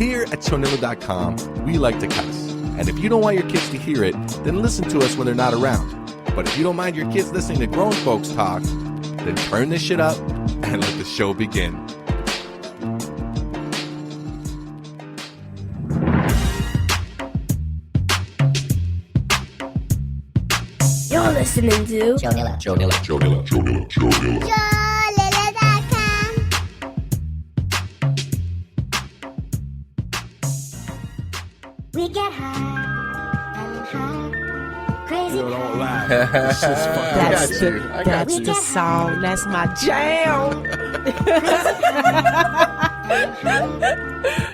Here at Chonilla.com, we like to cuss. And if you don't want your kids to hear it, then listen to us when they're not around. But if you don't mind your kids listening to grown folks talk, then turn this shit up and let the show begin. You're listening to Chonilla.com. We get high and high, crazy. Yo, don't lie. That's the song. That's my jam.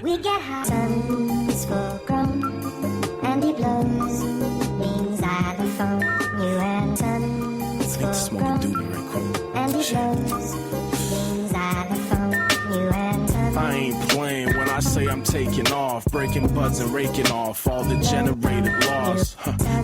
We get high. Sun's full grown, and he blows me xylophone. You and sun's full grown, and he blows me xylophone. You and sun's. I ain't playing when I say I'm taking off, breaking buds and raking off all the generated loss.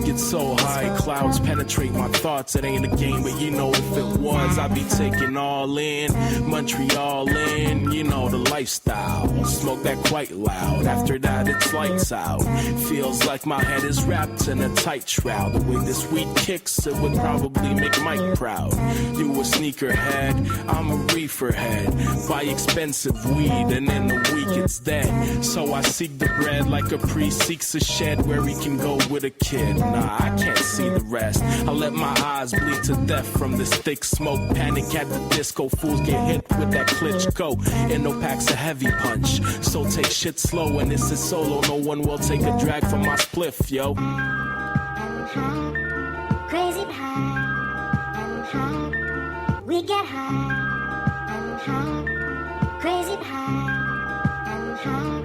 Get so high, clouds penetrate my thoughts. It ain't a game, but you know if it was, I'd be taking all in, Montreal in, you know the lifestyle. Smoke that quite loud, after that it's lights out. Feels like my head is wrapped in a tight shroud. The way this weed kicks, it would probably make Mike proud. You a sneakerhead, I'm a reefer head. Buy expensive weed, and in a week it's dead. So I seek the bread like a priest seeks a shed where he can go with a kid. Nah, I can't see the rest. I let my eyes bleed to death from this thick smoke. Panic at the disco, fools get hit with that Klitschko. And no packs a heavy punch. So take shit slow, and this is solo. No one will take a drag from my spliff, yo. And high, crazy high, and high. We get high, and high, crazy high, and high.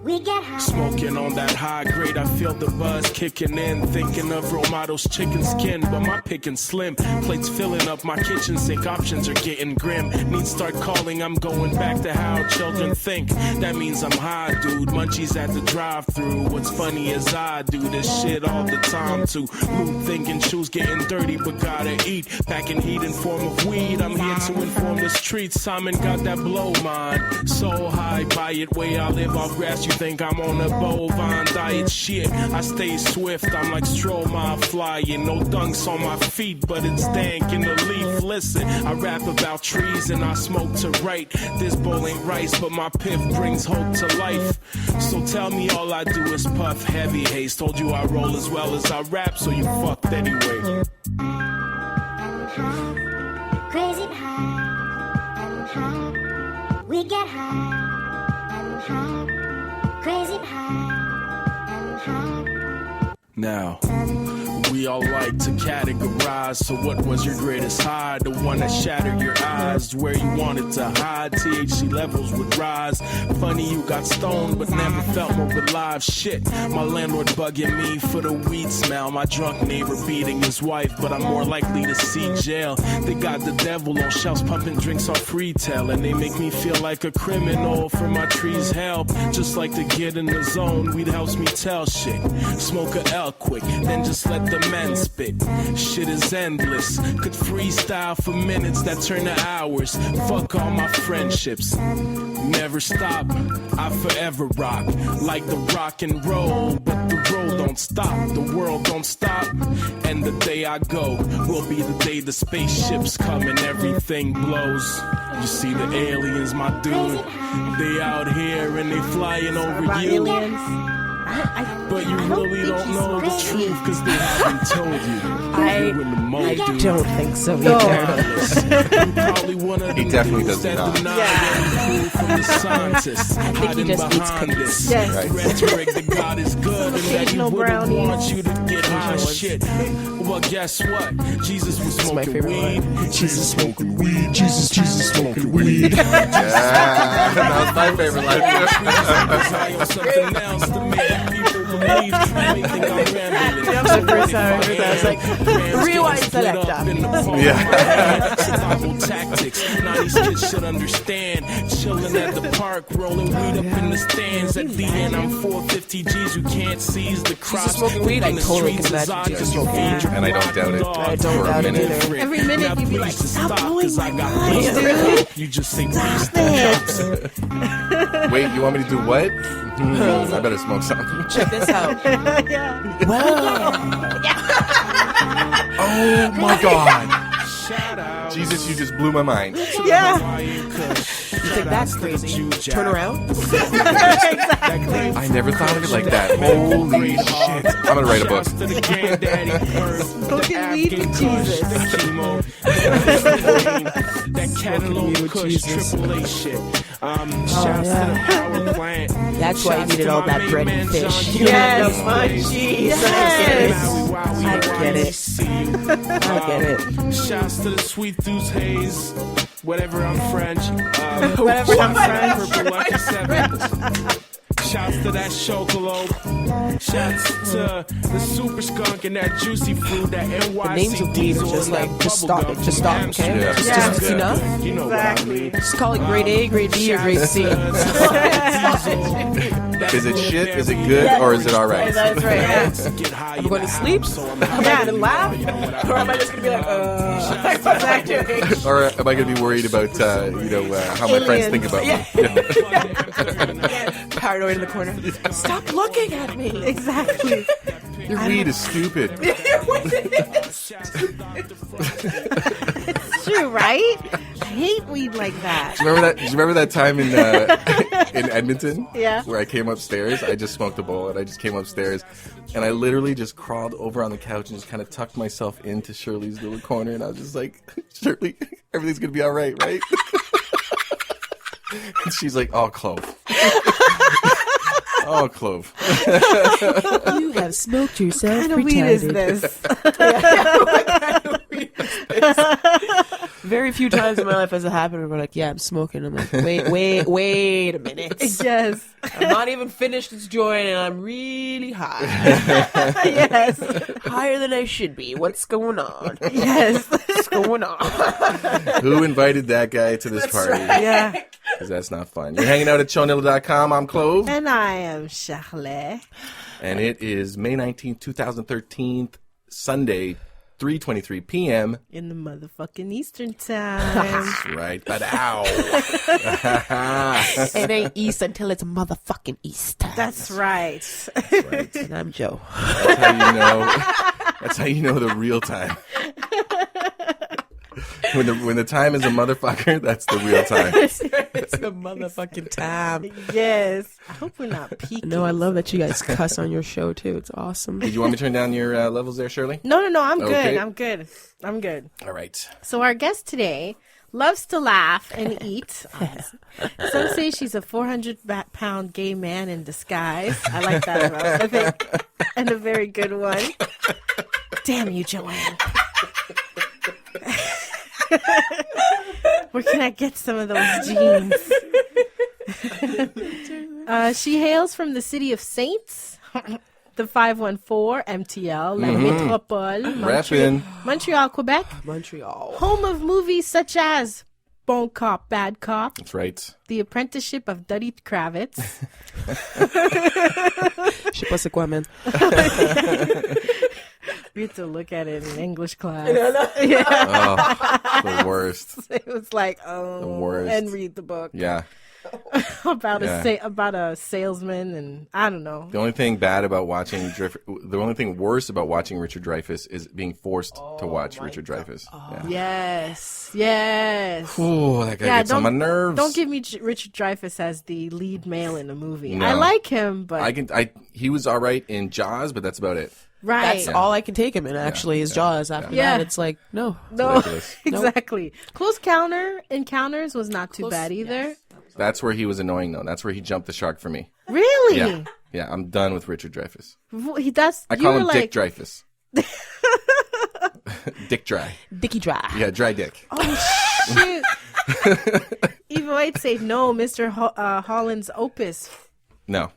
We get high. Smoking on that high grade, I feel the buzz kicking in. Thinking of Romado's chicken skin, but my pickin' slim. Plates filling up my kitchen sink, options are getting grim. Need start calling, I'm going back to how children think. That means I'm high, dude. Munchies at the drive-thru. What's funny is I do this shit all the time too. Loot thinking shoes getting dirty, but gotta eat. Packing heat in form of weed. I'm here to inform the streets. Simon got that blow mine. So high, buy it way I live off grass. You think I'm on a bovine diet? Shit, I stay swift. I'm like Stromae flying. No dunks on my feet, but it's dank in the leaf. Listen, I rap about trees and I smoke to write. This bowl ain't rice, but my piff brings hope to life. So tell me all I do is puff heavy haze. Told you I roll as well as I rap, so you fucked anyway. And high, crazy high, and high. We get high, and high, crazy high, and high. Now, we all like to categorize. So what was your greatest high? The one that shattered your eyes, where you wanted to hide. THC levels would rise. Funny you got stoned, but never felt more alive. Shit, my landlord bugging me for the weed smell. My drunk neighbor beating his wife, but I'm more likely to see jail. They got the devil on shelves pumping drinks off retail, and they make me feel like a criminal for my trees help. Just like to get in the zone, weed helps me tell shit. Smoke a L quick, then just let the men spit. Shit is endless. Could freestyle for minutes that turn to hours. Fuck all my friendships. Never stop. I forever rock like the rock and roll, but the roll don't stop. The world don't stop. And the day I go will be the day the spaceships come and everything blows. You see the aliens, my dude. They out here and they flying over you. But you really don't know the truth because they haven't told you. I don't think so either. He definitely does not. From the scientists, I think he just eats cookies. Yes. Right. Rhetoric that God is good and that he Occasional wouldn't brownies. want you to get high shit. Well, guess what? Jesus was smoking weed. Jesus smoking weed. Jesus smoking weed. Yeah, that was my favorite line. High on something else to make people believe. You may think I'm rambling. That was the first time I was like, rewind selector. Yeah. survival tactics. 90s kids should understand. Chilling at the park, rolling weed up in the stands. At the end, I'm 450 G's. You can't seize the crops. smoking weed? I totally can imagine Exotic, Jesus smoking weed. And I don't doubt it. I don't doubt it either. Every minute you'd be like, stop blowing my mind, dude. You just say please. Wait, you want me to do what? I better smoke something. Check this out. Oh my God. Jesus, you just blew my mind. Yeah. You think that's crazy? Turn around. I never thought of it like that. Holy shit. I'm going to write a book. Smoking weed with Jesus. That Cantaloupe Kush Triple A shit. Shouts to the power plant. That's why you needed all that bread and fish. Yes. Jesus. I get it. I get it. Shouts to the Sweet Deuce Haze. Whatever, I'm French. Whatever, I'm French. Purple Lucky 7. Shouts to that Chocolope. Shouts to the Super Skunk and that Juicy Fruit, that NYC. The names of weed are just like, just stop it. Just stop, okay? Yeah. Just it's enough. You know what I mean. Just call it grade A, grade B, or grade C. Is it shit? Is it good? Or is it all right? That's right. Yeah. I'm going to sleep. Am I going to laugh? Or am I just going to be like, Or am I going to be worried about, how my friends think about me? paranoid in the corner. Stop looking at me. Exactly. Your weed is stupid. It's true, right? I hate weed like that. Do you remember that time in Edmonton? Yeah. Where I came upstairs. I just smoked a bowl and I just came upstairs and I literally just crawled over on the couch and just kind of tucked myself into Shirley's little corner and I was just like, Shirley, everything's gonna be all right, right? And she's like, oh, Clove. Oh, Clove. You have smoked yourself. What kind of weed is this? Very few times in my life has it happened where we're like, yeah, I'm smoking. I'm like, wait a minute. Yes. I'm not even finished this joint and I'm really high. Yes. Higher than I should be. What's going on? Yes. What's going on? Who invited that guy to this party? Right. Yeah. Because that's not fun. You're hanging out at chonilla.com. I'm Clove. And I am Charlie. And it is May 19th, 2013, Sunday, 3:23 p.m. In the motherfucking Eastern time. That's right. But ow. It ain't East until it's motherfucking East. That's right. That's right. And I'm Joe. That's how you know the real time. When the time is a motherfucker, that's the real time. It's the motherfucking time. Yes. I hope we're not peaking. No, I love that you guys cuss on your show too. It's awesome. Did you want me to turn down your levels there, Shirley? No. I'm good. Okay. I'm good. All right. So our guest today loves to laugh and eat. Some say she's a 400-pound gay man in disguise. I like that, I think. And a very good one. Damn you, Joanne. Where can I get some of those jeans? She hails from the city of Saints, the 514 MTL, La Métropole, Montreal, Quebec. Montreal. Home of movies such as Bon Cop, Bad Cop, That's right. The Apprenticeship of Duddy Kravitz. Je sais pas c'est quoi, man. We had to look at it in English class. Yeah. Oh, the worst. It was like, The worst. and read the book Yeah. about a salesman, and I don't know. The only thing worse about watching Richard Dreyfuss is being forced to watch Richard Dreyfuss. Yeah. Yes. Ooh, that guy gets on my nerves. Don't give me Richard Dreyfuss as the lead male in a movie. No. I like him, but he was all right in Jaws, but that's about it. right. That's all I can take him in, actually, is Jaws. After that, it's like, no. Ridiculous. Exactly. Close Encounters was not too bad either. Yes. That's where he was annoying, though. That's where he jumped the shark for me. Really? Yeah. Yeah, I'm done with Richard Dreyfuss. I call him Dick Dreyfuss. Dick Dry. Dicky Dry. Yeah, Dry Dick. Oh, shoot. Eva White said no, Mr. Holland's Opus. No.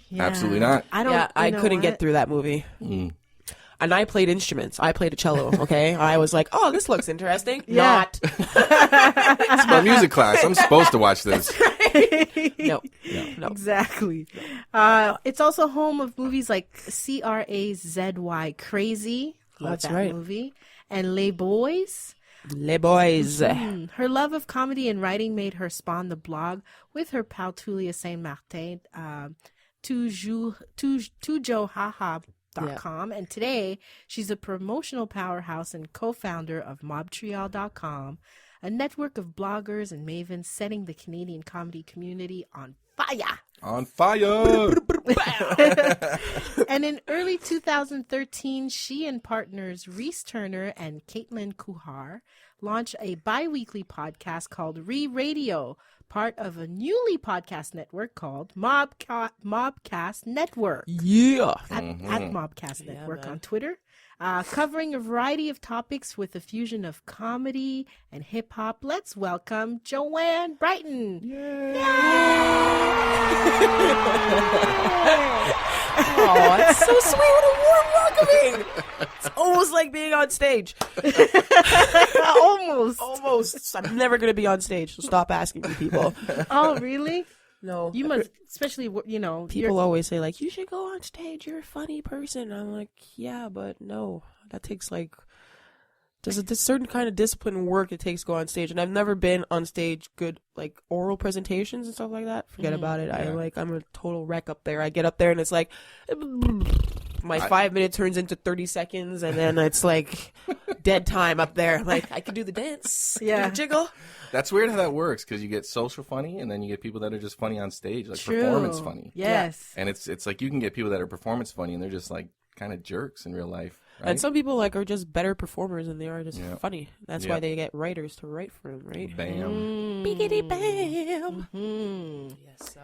Yeah. Absolutely not. I don't. Yeah, I couldn't what? get through that movie. And I played instruments. I played a cello, okay? I was like, oh, this looks interesting. Yeah. Not. It's my music class. I'm supposed to watch this. No. Exactly. It's also home of movies like Crazy, Crazy. Love That's that right. movie. And Les Boys. Les Boys. Her love of comedy and writing made her spawn the blog with her pal Tulia Saint Martin, tujohaha.com. And today, she's a promotional powerhouse and co-founder of mobtrial.com, a network of bloggers and mavens setting the Canadian comedy community on fire. On fire! And in early 2013, she and partners Reese Turner and Caitlin Kuhar launched a bi-weekly podcast called Re-Radio, part of a newly podcast network called Mobcast Network. Yeah. At Mobcast Network on Twitter, covering a variety of topics with a fusion of comedy and hip-hop. Let's welcome Joanne Brighton. Oh, it's so sweet. What a warm welcoming. It's almost like being on stage. Almost. I'm never going to be on stage, so stop asking me, people. Oh, really? No. You must, especially, People always say, like, you should go on stage. You're a funny person. I'm like, yeah, but no. That takes, like, there's a certain kind of discipline and work it takes to go on stage. And I've never been on stage good, like, oral presentations and stuff like that. Forget about it. Yeah. I'm a total wreck up there. I get up there and it's like, my 5 minutes turns into 30 seconds. And then it's like dead time up there. Like, I can do the dance. Yeah. Do the jiggle. That's weird how that works, because you get social funny, and then you get people that are just funny on stage, like performance funny. Yes. And it's like you can get people that are performance funny, and they're just like kind of jerks in real life. Right? And some people like are just better performers than they are just Yeah. funny. That's Yeah. why they get writers to write for them, right? Bam. Biggity bam. Yes.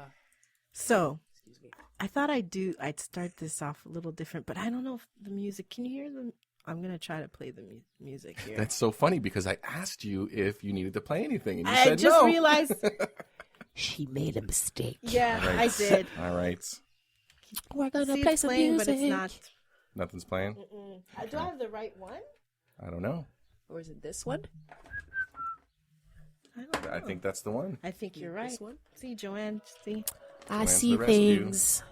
So, I thought I'd start this off a little different, but I don't know if the music, can you hear the, I'm going to try to play the music here. That's so funny, because I asked you if you needed to play anything, and you I said just no. realized, She made a mistake. yeah, All right. I did. All right. We're gonna See, play it's some playing, music. but it's not. Nothing's playing? Do I have the right one? I don't know. Or is it this one? I don't know. I think that's the one. I think you're right. This one? See, Joanne, see? I Plans see for the rescue. things.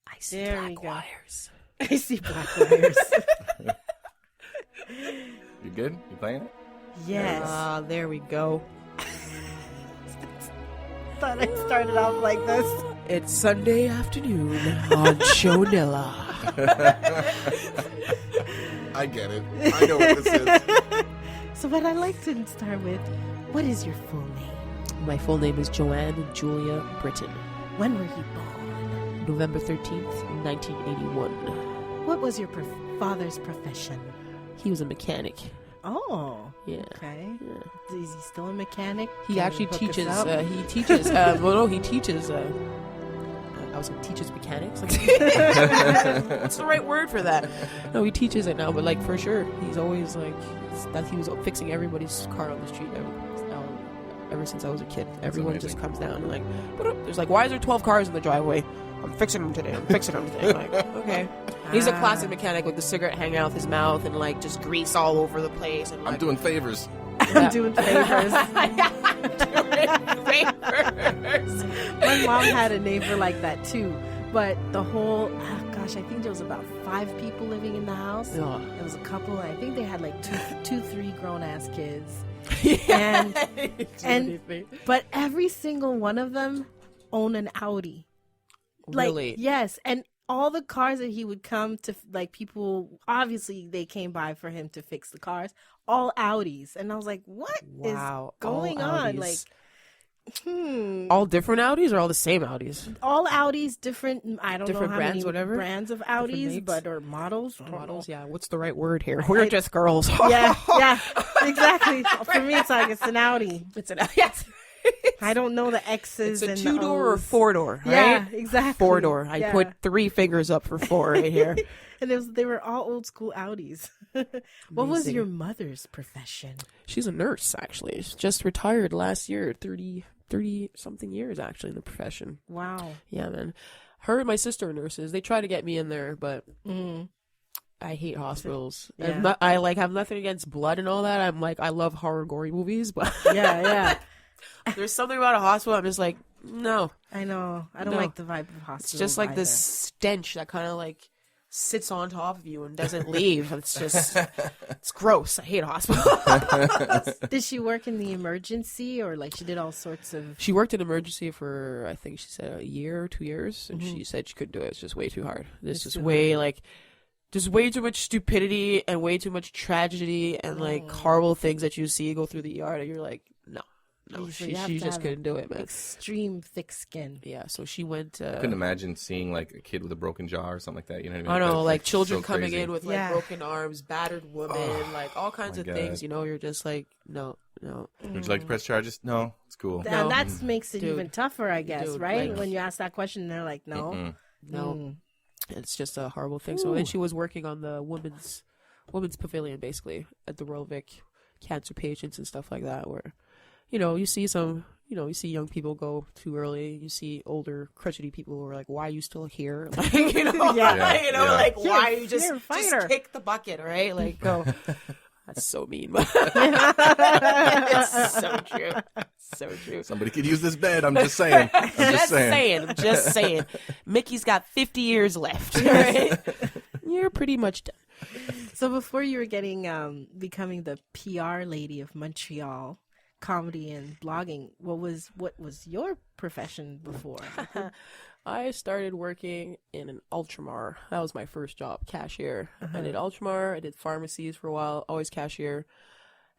I see There we black go. wires. I see black wires. You good? You playing it? Yes. Ah, there we go. Thought I started off like this. It's Sunday afternoon on Shonella. I get it. I know what this is. So what I'd like to start with, what is your full name? My full name is Joanne Julia Britton. When were you born? November 13th, 1981. What was your father's profession? He was a mechanic. Oh, Yeah. okay. Yeah. Is he still a mechanic? He Can actually you hook us teaches. up? He teaches. Well, no, he teaches. I was like, teaches mechanics. Like, what's the right word for that? No, he teaches it now, but like for sure, he's always like that. He was fixing everybody's car on the street ever since I was a kid. Everyone amazing. just comes down and like, there's like, why is there 12 cars in the driveway? I'm fixing them today. I'm fixing them today. I'm like, okay. He's a classic mechanic with the cigarette hanging out of his mouth and like just grease all over the place. And like, I'm doing favors. I'm doing favors. favors. My mom had a neighbor like that too, but the whole, I think there was about 5 people living in the house. Yeah. There was a couple, and I think they had like 3 grown-ass kids. But every single one of them own an Audi. Like, Really? yes, and all the cars that he would come to, like, people, obviously they came by for him to fix the cars, all Audis. And I was like, what is Wow, going all on? Audis. Like, All different Audis or all the same Audis? all Audis, different, I don't Different know how brands, many whatever? brands of Different Audis, makes? but, or models. I don't Models, know. yeah. What's the right word here? We're just girls. Yeah, exactly. For me, it's like, it's an Audi. It's an yes. I don't know the X's It's a and 2-door or O's. 4-door, right? Yeah, exactly. 4-door. I Yeah. put 3 fingers up for 4 right here. And they were all old school Audis. What was Amazing. your mother's profession? She's a nurse, actually. She's just retired last year, 30 something years actually in the profession. Wow. Yeah, man. Her and my sister are nurses. They try to get me in there, but I hate hospitals. Yeah. And I like have nothing against blood and all that. I'm like, I love horror, gory movies, but Yeah. there's something about a hospital. I'm just like, no. I know. I don't No. like the vibe of hospital. It's just like either. this stench that kind of like sits on top of you and doesn't leave. It's just, it's gross. I hate hospitals. Did she work in the emergency, or like she did all sorts of? She worked in emergency for, I think she said, a year or 2 years, and she said she couldn't do it. It's just way too hard. This is way like, just way too much stupidity and way too much tragedy and like horrible things that you see go through the ER that you're like, no, So you have she to just have couldn't do it, man. Extreme thick skin. Yeah, so she went. I couldn't imagine seeing like a kid with a broken jaw or something like that. You know what I I mean? know, That's, like children so coming crazy. in with like Yeah. broken arms, battered women, like all kinds my of God. things. You know, you're just like, no. Would you like to press charges? No, it's cool. No. And that makes it Dude. even tougher, I guess, Dude, right? like- When you ask that question, they're like, no. No, it's just a horrible thing. So then she was working on the women's pavilion, basically, at the Royal Vic, cancer patients and stuff like that, where, you know, you see young people go too early. You see older, crotchety people who are like, why are you still here? Like, you know, like, why you just kick the bucket, right? Like, go. That's so mean. But it's so true. So true. Somebody could use this bed. I'm just saying. Just saying. Mickey's got 50 years left. Right? You're pretty much done. So before you were becoming the PR lady of Montreal, comedy and blogging, what was your profession before? I started working in an Ultramar. That was my first job, cashier. I did Ultramar. I did pharmacies for a while, always cashier.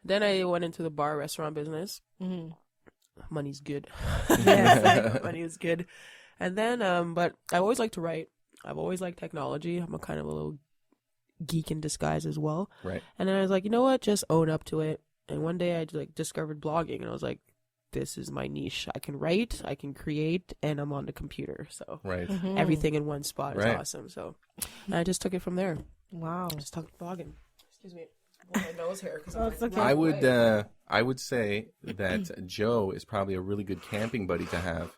Then I went into the bar restaurant business. Money's good. Money is good. And then, but I always like to write. I've always liked technology. I'm a kind of a little geek in disguise as well. Right. And then I was like, you know what? Just own up to it. And one day I like discovered blogging, and I was like, this is my niche. I can write, I can create, and I'm on the computer. So Right. everything in one spot is Right. awesome. So and I just took it from there. Wow. Just talked blogging. Excuse me. Oh, my nose hair. It's okay. I would say that Joe is probably a really good camping buddy to have.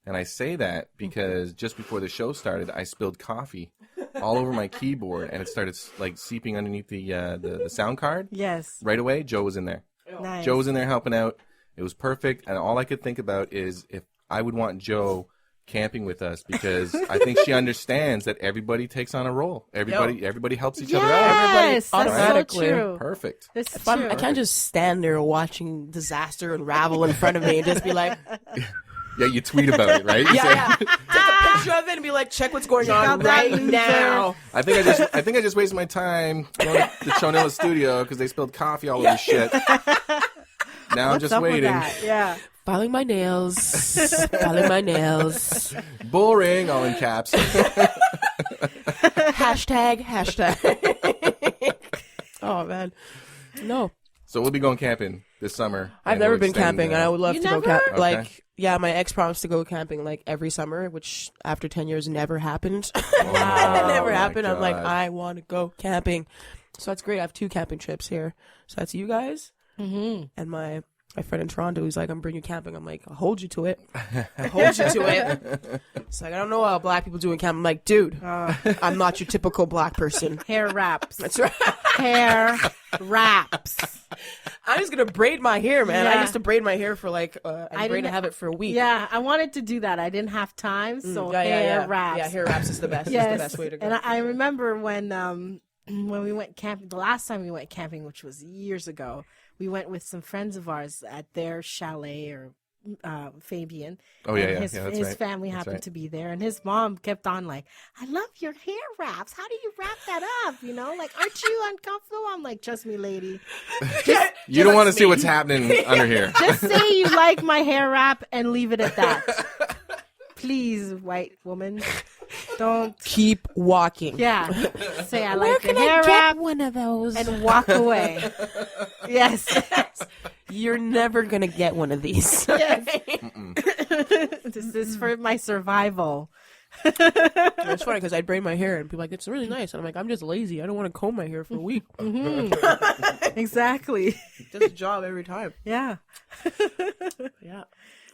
And I say that because just before the show started, I spilled coffee all over my keyboard, and it started like seeping underneath the sound card. Yes. Right away, Joe was in there. Nice. Joe was in there helping out. It was perfect, and all I could think about is if I would want Joe camping with us, because I think she understands that everybody takes on a role. Everybody helps each other out. Yes, that's automatically. so true. Perfect. This is If I'm- true. I can't just stand there watching disaster unravel in front of me and just be like, Yeah, you tweet about it, right? You say- yeah. Take a picture of it and be like, check what's going on out that right loser. now. I think I just wasted my time going to the Chonilla studio because they spilled coffee all over shit. Now I'm What's just up with waiting. that? Yeah. Filing my nails. Filing my nails. Boring, all in caps. Hashtag. Oh, man. No. So we'll be going camping this summer. I've and never we'll been extend, camping, and I would love You to go never? camp. Okay. Like, yeah, my ex promised to go camping like every summer, which after 10 years never happened. It never my happened. I'm like, God. I want to go camping. So that's great. I have 2 camping trips here. So that's you guys and my friend in Toronto who's like, I'm bringing you camping. I'm like, I'll hold you to it. I'll hold you to it. It's like, I don't know how black people do in camp. I'm like, dude, I'm not your typical black person. Hair wraps. That's right. Hair wraps. I'm just going to braid my hair, man. I Yeah. used to braid my hair for like, I braid to have it for a week. Yeah, I wanted to do that. I didn't have time, so Yeah, hair wraps. Yeah, hair wraps is the best. Yes. It's the best way to go. And I remember when we went camping, the last time we went camping, which was years ago, we went with some friends of ours at their chalet, or Fabian. Oh, yeah, And yeah. His, Yeah, that's his right. family That's happened right. to be there, and his mom kept on like, I love your hair wraps. How do you wrap that up? You know, like, aren't you uncomfortable? I'm like, trust me, lady. You don't want to see what's happening under here. Just say you like my hair wrap and leave it at that. Please, white woman. Don't. Keep walking. Yeah. Say I like your hair wrap one of those? and walk away. Yes. You're never gonna get one of these. Yes. This is for my survival. It's funny because I'd braid my hair and people are like, it's really nice. And I'm like, I'm just lazy. I don't want to comb my hair for a week. Exactly. Does the job every time. Yeah. Yeah.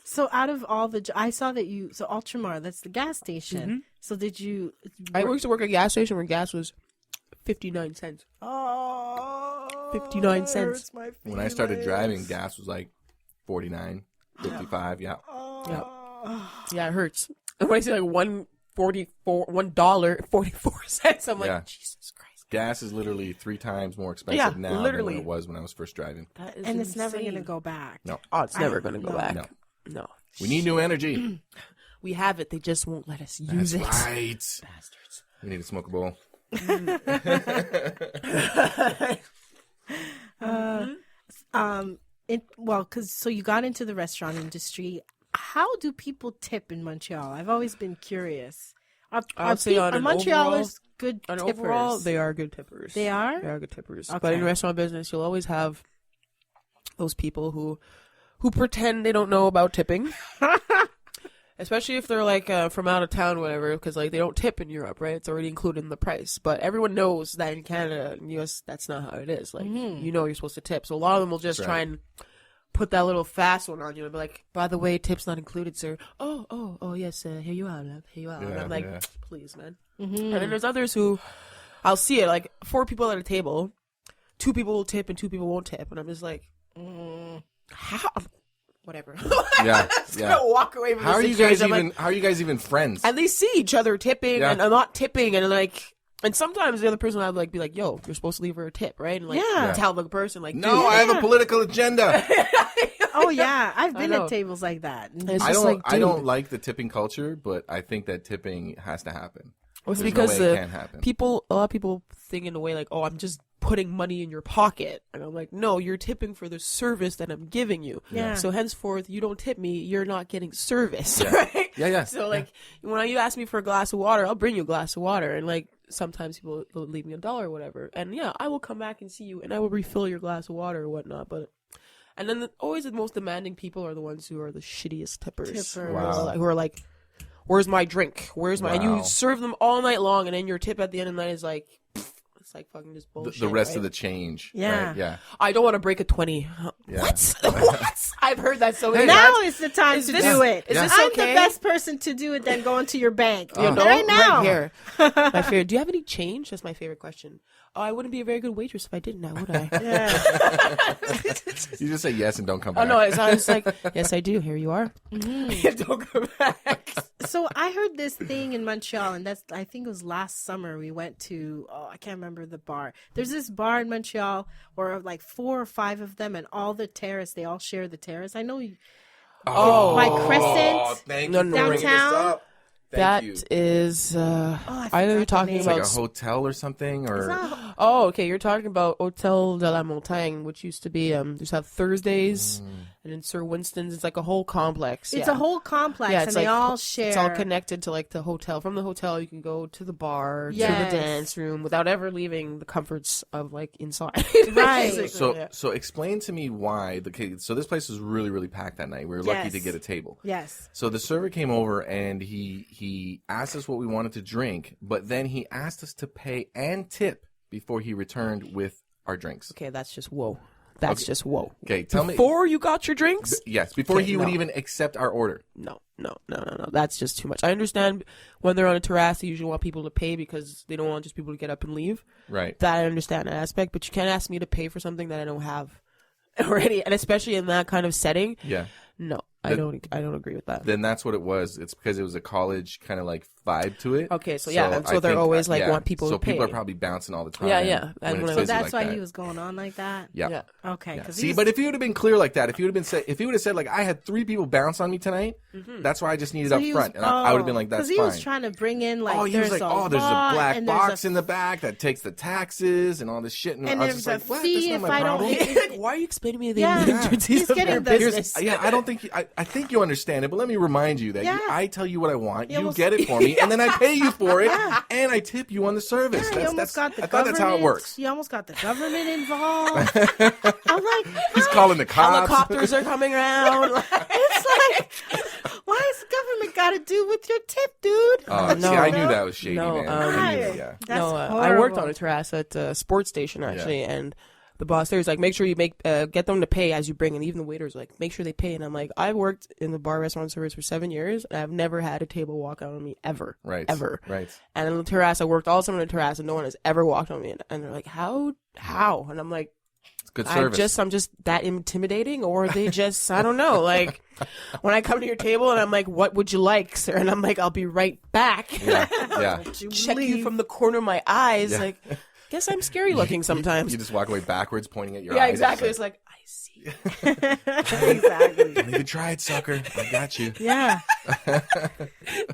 So out of all the, I saw that so Ultramar, that's the gas station. So did you? I used to work at a gas station where gas was 59 cents. Oh, 59 cents. hurts my When I started feelings. driving, gas was like 49, 55. Yeah. Yeah, it hurts. And when I say like $1.44, I'm like, Yeah. Jesus Christ. Gas is literally 3 times more expensive Yeah, now literally. than what it was when I was first driving. That is And it's never insane. going to go back. No. Oh, it's never going to go no. back. No. No. We need new energy. We have it. They just won't let us use That's it. right. Bastards. We need to smoke a bowl. So you got into the restaurant industry. How do people tip in Montreal? I've always been curious. I would say on an Montrealers good And tippers? overall, they are good tippers. They are? They are good tippers. Okay. But in restaurant business, you'll always have those people who pretend they don't know about tipping. Especially if they're like from out of town, whatever, because like they don't tip in Europe, right? It's already included in the price. But everyone knows that in Canada and US, that's not how it is. Like you know, you're supposed to tip. So a lot of them will just Right. try and put that little fast one on you and be like, "By the way, tip's not included, sir." Oh, yes, here you are, love. Here you are. And Yeah, I'm like, yeah. please, man. And then there's others who, I'll see it like 4 people at a table, 2 people will tip and 2 people won't tip, and I'm just like, how? Whatever. Yeah. Just Yeah. gonna walk away from How the are you guys situation. I'm even? like, How are you guys even friends? and they see each other tipping Yeah. and not tipping, and like, and sometimes the other person will have like be like, "Yo, you're supposed to leave her a tip, right?" And like Yeah. tell the person like, No, "Dude, I have a political agenda. Oh yeah, I've been know. at tables like that. It's I just don't. like, I don't dude. like the tipping culture, but I think that tipping has to happen. It's There's because no way it can't happen. a lot of people think in a way like, "Oh, I'm just putting money in your pocket," and I'm like, "No, you're tipping for the service that I'm giving you. Yeah. So henceforth, you don't tip me, you're not getting service, Yeah. right?" Yeah. So like, when you ask me for a glass of water, I'll bring you a glass of water, and like sometimes people will leave me $1 or whatever, and yeah, I will come back and see you, and I will refill your glass of water or whatnot, but. And then always the most demanding people are the ones who are the shittiest tippers. Tippers. Wow. Who are like, "Where's my drink? Where's my..." And Wow. you serve them all night long, and then your tip at the end of the night is like, it's like fucking just bullshit. The rest right? of the change. Yeah. Right? Yeah. I don't want to break a 20. Yeah. What? What? I've heard that so many Now times. is the time Is to this- do it. is this I'm okay? the best person to do it. Then go into your bank. You know, right now. right here. My favorite. Do you have any change? That's my favorite question. Oh, I wouldn't be a very good waitress if I didn't now, would I? Yeah. You just say yes and don't come Oh back. no, it's not. It's like, yes, I do. Here you are. Don't go back. So I heard this thing in Montreal, and I think it was last summer. We went to, I can't remember the bar. There's this bar in Montreal where like 4 or 5 of them, and all the terrace, they all share the terrace. I know Oh, by Crescent. Thank No, you no, for no. bringing this Downtown? up. Thank that you. is. I Either you're forgot the talking name. It's about. like a hotel or something, or It's not- Oh, okay. You're talking about Hotel de la Montagne, which used to be just have Thursdays, and in Sir Winston's, it's like a whole complex. It's yeah. a whole complex, Yeah, and it's they like all share. It's all connected to like the hotel. From the hotel, you can go to the bar, Yes. to the dance room, without ever leaving the comforts of like inside. Right. Basically, so. yeah. So explain to me why the case. So this place was really, really packed that night. We were lucky Yes. to get a table. Yes. So the server came over and he asked us what we wanted to drink, but then he asked us to pay and tip before he returned with our drinks. Okay, that's just whoa. That's just whoa. Okay, tell me. Before you got your drinks? Yes, before Okay, he would no. even accept our order. No. That's just too much. I understand when they're on a terrace, they usually want people to pay because they don't want just people to get up and leave. Right. That I understand that aspect, but you can't ask me to pay for something that I don't have already, and especially in that kind of setting. Yeah. No, I don't agree with that. Then that's what it was. It's because it was a college kind of like vibe to it. Okay, so yeah, and so I they're think, always, like, yeah, want people so to pay. people are probably bouncing all the time. Yeah, yeah. And when when it's I So was busy that's like why that. he was going on like that. Yeah. Yeah. Okay. Yeah. 'cause See, he's- but if he would have been clear like that, if he would have said like I had 3 people bounce on me tonight, that's why I just needed so up he was- front, and I would have been like, that's he fine. was trying to bring in like Oh, he was there's like, a there's a lot, black and there's box a in the back that takes the taxes and all this shit. And And I was there's just a like, what? fee That's not if my I don't problem. hit- Why are you explaining to me the Yeah. intricacies He's of getting their the- business? Yeah, I don't think I think you understand it, but let me remind you that Yeah. I tell you what I want, you almost- get it for me, and then I pay you for it, and I tip you on the service. Yeah, you almost got the I thought that's how it government- works. You almost got the government involved. I'm like, He's calling the cops. Helicopters are coming around. it's like, why has the government got to do with your tip, dude? Oh, No. see, I knew that was shady, No, man. I knew Right. it, yeah. That's No, I horrible. worked on a terrace at a sports station actually, and the boss there is like, make sure you get them to pay as you bring, and even the waiters like, make sure they pay. And I'm like, I've worked in the bar restaurant service for 7 years, and I've never had a table walk out on me ever. Right. Ever. Right. And in the terrace, I worked all summer in the terrace, and no one has ever walked on me. And they're like, how? And I'm like, It's good service. I'm just that intimidating, or they just, I don't know. Like, when I come to your table and I'm like, what would you like, sir? And I'm like, I'll be right back. Yeah. Check you from the corner of my eyes. Like, guess I'm scary looking sometimes. You just walk away backwards, pointing at your eyes. Yeah, exactly. It's like, I see. Exactly. Don't even try it, sucker. I got you. Yeah.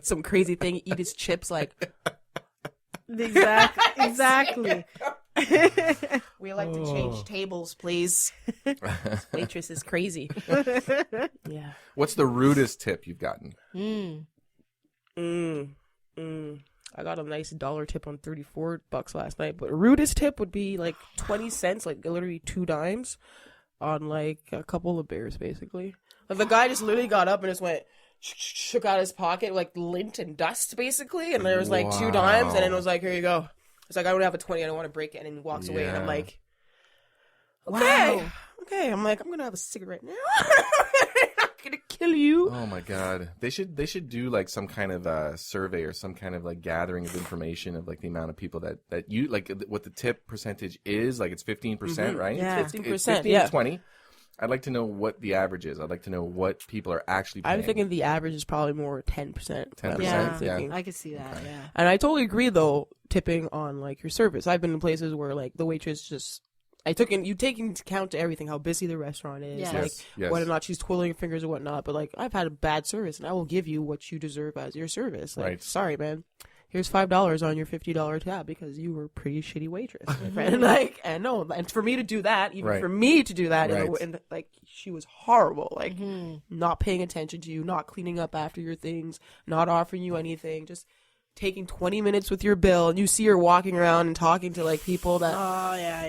Some crazy thing. Eat his chips like. Exactly. We like to change tables, please. This waitress is crazy. Yeah. What's the rudest tip you've gotten? I got a nice $1 tip on $34 last night, but rudest tip would be like 20 cents, like literally 2 dimes on like a couple of beers, basically. Like the guy just literally got up and just went, shook out his pocket like lint and dust, basically, and there was like 2 dimes, and then it was like, here you go. It's like, I don't have a 20, I don't want to break it, and then he walks away, and I'm like, okay. I'm like, I'm gonna have a cigarette now. I'm gonna kill you. Oh my god, they should do like some kind of survey or some kind of like gathering of information of like the amount of people that you like what the tip percentage is. Like it's 15%, right? Yeah. It's 15%, 15 yeah. to 20. I'd like to know what the average is. I'd like to know what people are actually paying. I'm thinking the average is probably more 10%. 10%, Yeah, I could see that. Yeah. And I totally agree, though, tipping on like your service. I've been in places where like the waitress just, you take into account to everything, how busy the restaurant is, Yes. like Yes. whether or not she's twiddling her fingers or whatnot. But like, I've had a bad service, and I will give you what you deserve as your service. Like, Right. sorry, man. Here's $5 on your $50 tab because you were a pretty shitty waitress, my friend. Like, and no, and for me to do that, even Right. for me to do that, Right. and like, she was horrible. Like, not paying attention to you, not cleaning up after your things, not offering you anything, just taking 20 minutes with your bill, and you see her walking around and talking to like people that, Oh yeah.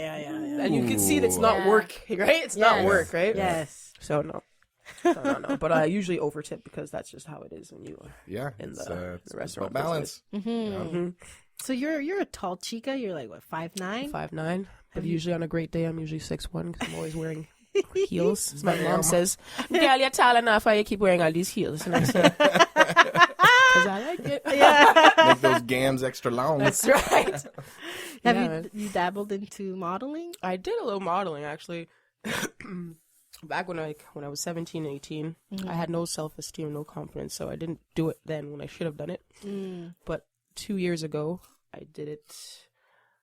and you can see that it's not Yeah. work, right? It's not work, right? Yes. So no. No. But I usually overtip because that's just how it is when you are Yeah, in it's, the it's restaurant about balance. So you're a tall chica. You're like what, 5'9"? 5'9", but usually on a great day I'm usually 6'1" because I'm always wearing heels. As my mom says, "Girl, you're tall enough. Why you keep wearing all these heels?" And I say, "Because I like it." Yeah. Make those gams extra long. That's right. Have Yeah. you dabbled into modeling? I did a little modeling actually. Back when I was 17, 18, I had no self-esteem, no confidence, so I didn't do it then when I should have done it. But 2 years ago, I did it.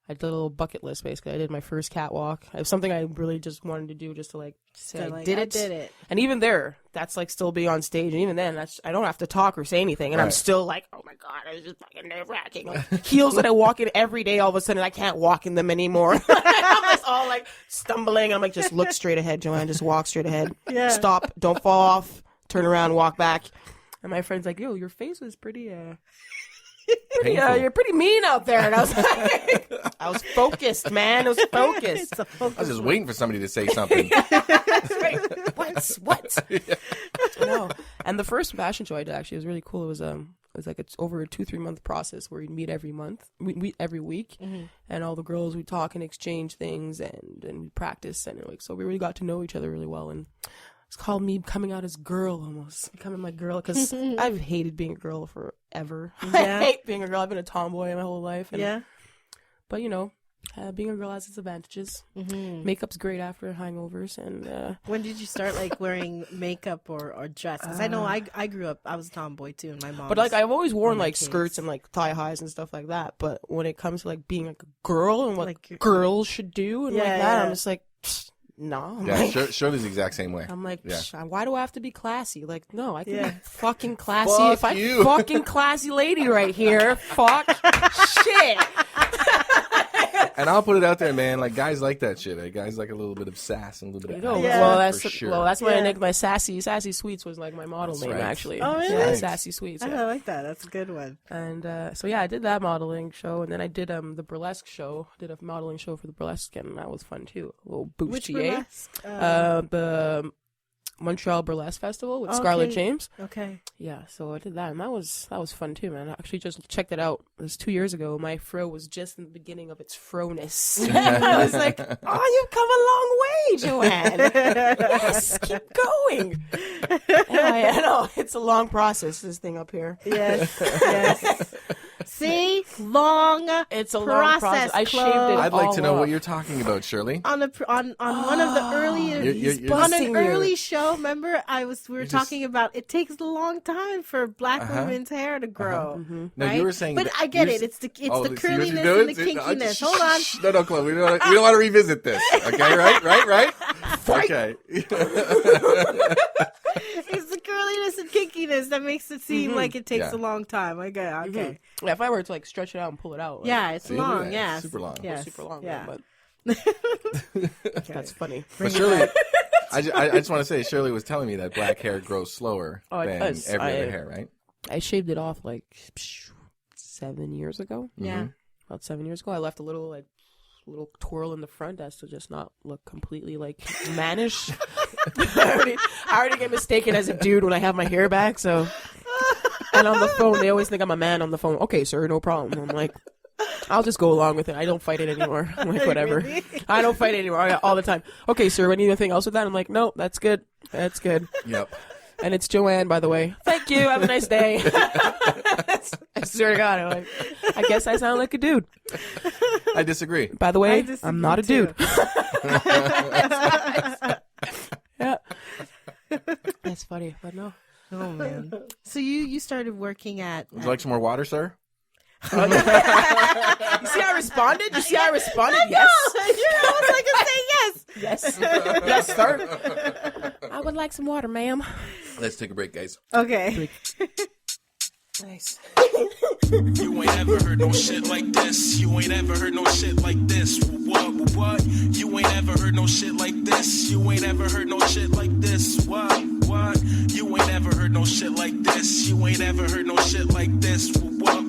I did a little bucket list, basically. I did my first catwalk. It was something I really just wanted to do, just to like say So, I like, did I it. did it. And even there, that's like still being on stage. And even then, I don't have to talk or say anything. And I'm Right. still like, oh my God, I was just fucking nerve-wracking. Like, heels that I walk in every day, all of a sudden I can't walk in them anymore. I'm just all like stumbling. I'm like, just look straight ahead, Joanne. Just walk straight ahead. Yeah. Stop. Don't fall off. Turn around, walk back. And my friend's like, yo, your face was pretty, Painful. you're pretty mean out there. And I was like, I was focused, man. I was focused. It's a focus. I was just waiting for somebody to say something. Right. What? No. And the first fashion show I did actually was really cool. It was like it's over a 2-3 month process where we'd meet every month, we meet every week, and all the girls would talk and exchange things and we practice, and like so we really got to know each other really well. And it's called me coming out as girl, almost becoming my girl, because I've hated being a girl forever. Yeah. I hate being a girl. I've been a tomboy my whole life. And, Yeah. But you know, being a girl has its advantages. Makeup's great after hangovers, and When did you start like wearing makeup or dress? Because I know I grew up. I was a tomboy too, and my mom. but like I've always worn my like kids. skirts and like thigh highs and stuff like that. But when it comes to like being like a girl and what Like, girls should do and like Yeah, that, yeah. I'm just like, no. I'm Yeah, like, Shirley's the exact same way. I'm like, Yeah. why do I have to be classy? Like, no, I can Yeah. be fucking classy. Fuck If I'm you. fucking classy lady right here, fuck shit. And I'll put it out there, man. Like guys like that shit. Guys like a little bit of sass and a little bit of No, Yeah. well, that's for sure. why I Yeah. named my Sassy Sweets was like my model That's name right. actually. Oh, really? Yeah, Nice. Sassy Sweets. I Yeah. like that. That's a good one. And so yeah, I did that modeling show, and then I did the burlesque show. Did a modeling show for the burlesque, and that was fun too. A little Which bustier. burlesque? Montreal Burlesque Festival with Scarlett Okay. James. Okay. Yeah, so I did that, and that was fun too, man. I actually just checked it out. It was 2 years ago. My fro was just in the beginning of its froness. I was like, "Oh, you've come a long way, Joanne. Yes, keep going." I know it's a long process. This thing up here. Yes. Yes. See, long. It's a long process. process. I shaved it. I'd like to know all what off. you're talking about, Shirley. On one of the early You're on busting an you. early show, remember we were You're talking just- about it takes a long time for black women's hair to grow. Mm-hmm. No, right? you were saying, but that I get you're it. It's the see what you're curliness doing? and the See, kinkiness. shh, Hold on. shh, no, Chloe, we don't want to revisit this. Okay, right. Okay. It's the curliness and kinkiness that makes it seem like it takes Yeah. a long time. Okay. Yeah, if I were to like stretch it out and pull it out, like, Yeah, it's See, long. yeah, Yeah, super long. Yes. super long. Yeah. But that's funny. But Shirley, I just want to say, Shirley was telling me that black hair grows slower Oh, it than does. every other hair, right? I shaved it off like 7 years ago. Yeah. About 7 years ago, I left a little twirl in the front as to just not look completely like mannish. I already get mistaken as a dude when I have my hair back. So, and on the phone, they always think I'm a man on the phone. Okay, sir, no problem. I'm like, I'll just go along with it. I don't fight it anymore. I'm like, whatever. Really? I don't fight it anymore all the time. Okay, sir, anything else with that? I'm like, no, that's good. That's good. Yep. And it's Joanne, by the way. Thank you. Have a nice day. I swear to God, I'm like, I guess I sound like a dude. I disagree. By the I way, disagree I'm not a too. dude. Yeah. That's funny, but no. Oh man. So you started working at Would you like some more water, sir? You see how I responded? You see how I responded? Yes. You're almost like a say yes. Yes. Yes, sir. I would like some water, ma'am. Let's take a break, guys. Okay. Nice. You ain't ever heard no shit like this. You ain't ever heard no shit like this. What? You ain't ever heard no shit like this. You ain't ever heard no shit like this. What? You ain't ever heard no shit like this. You ain't ever heard no shit like this. What?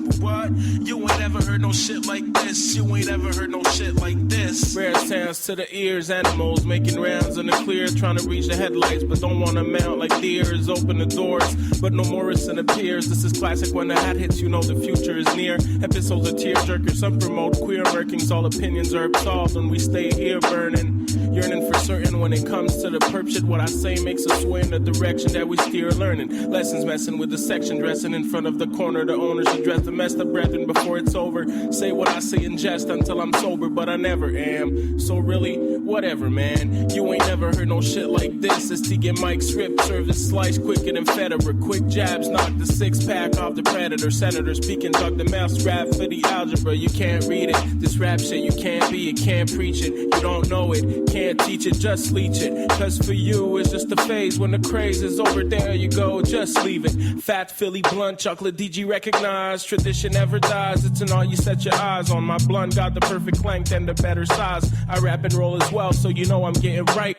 You ain't ever heard no shit like this. You ain't ever heard no shit like this. Rare sounds to the ears, animals making rounds in the clear, trying to reach the headlights, but don't want to mount like deers. Open the doors, but no Morrison appears. This is classic when the hat hits, you know the future is near. Episodes of tear jerkers, some promote queer workings. All opinions are absolved when we stay here burning. Yearning for certain when it comes to the perp shit. What I say makes us sway in the direction that we steer learning. Lessons messing with the section, dressing in front of the corner. The owners address the mess the brethren before it's over. Say what I say in jest until I'm sober, but I never am. So really, whatever, man. You ain't never heard no shit like this. It's to get Mike's rip, serve his slice quicker than Federer. Quick jabs, knock the six-pack off the predator. Senator speaking, talk the mouse rap for the algebra. You can't read it. This rap shit, you can't be it, can't preach it. You don't know it, can't teach it, just leech it. Cause for you, it's just a phase. When the craze is over, there you go, just leave it. Fat Philly blunt, chocolate DG recognized. Tradition never dies, it's an all you set your eyes on. My blunt got the perfect length and the better size. I rap and roll as well, so you know I'm getting right.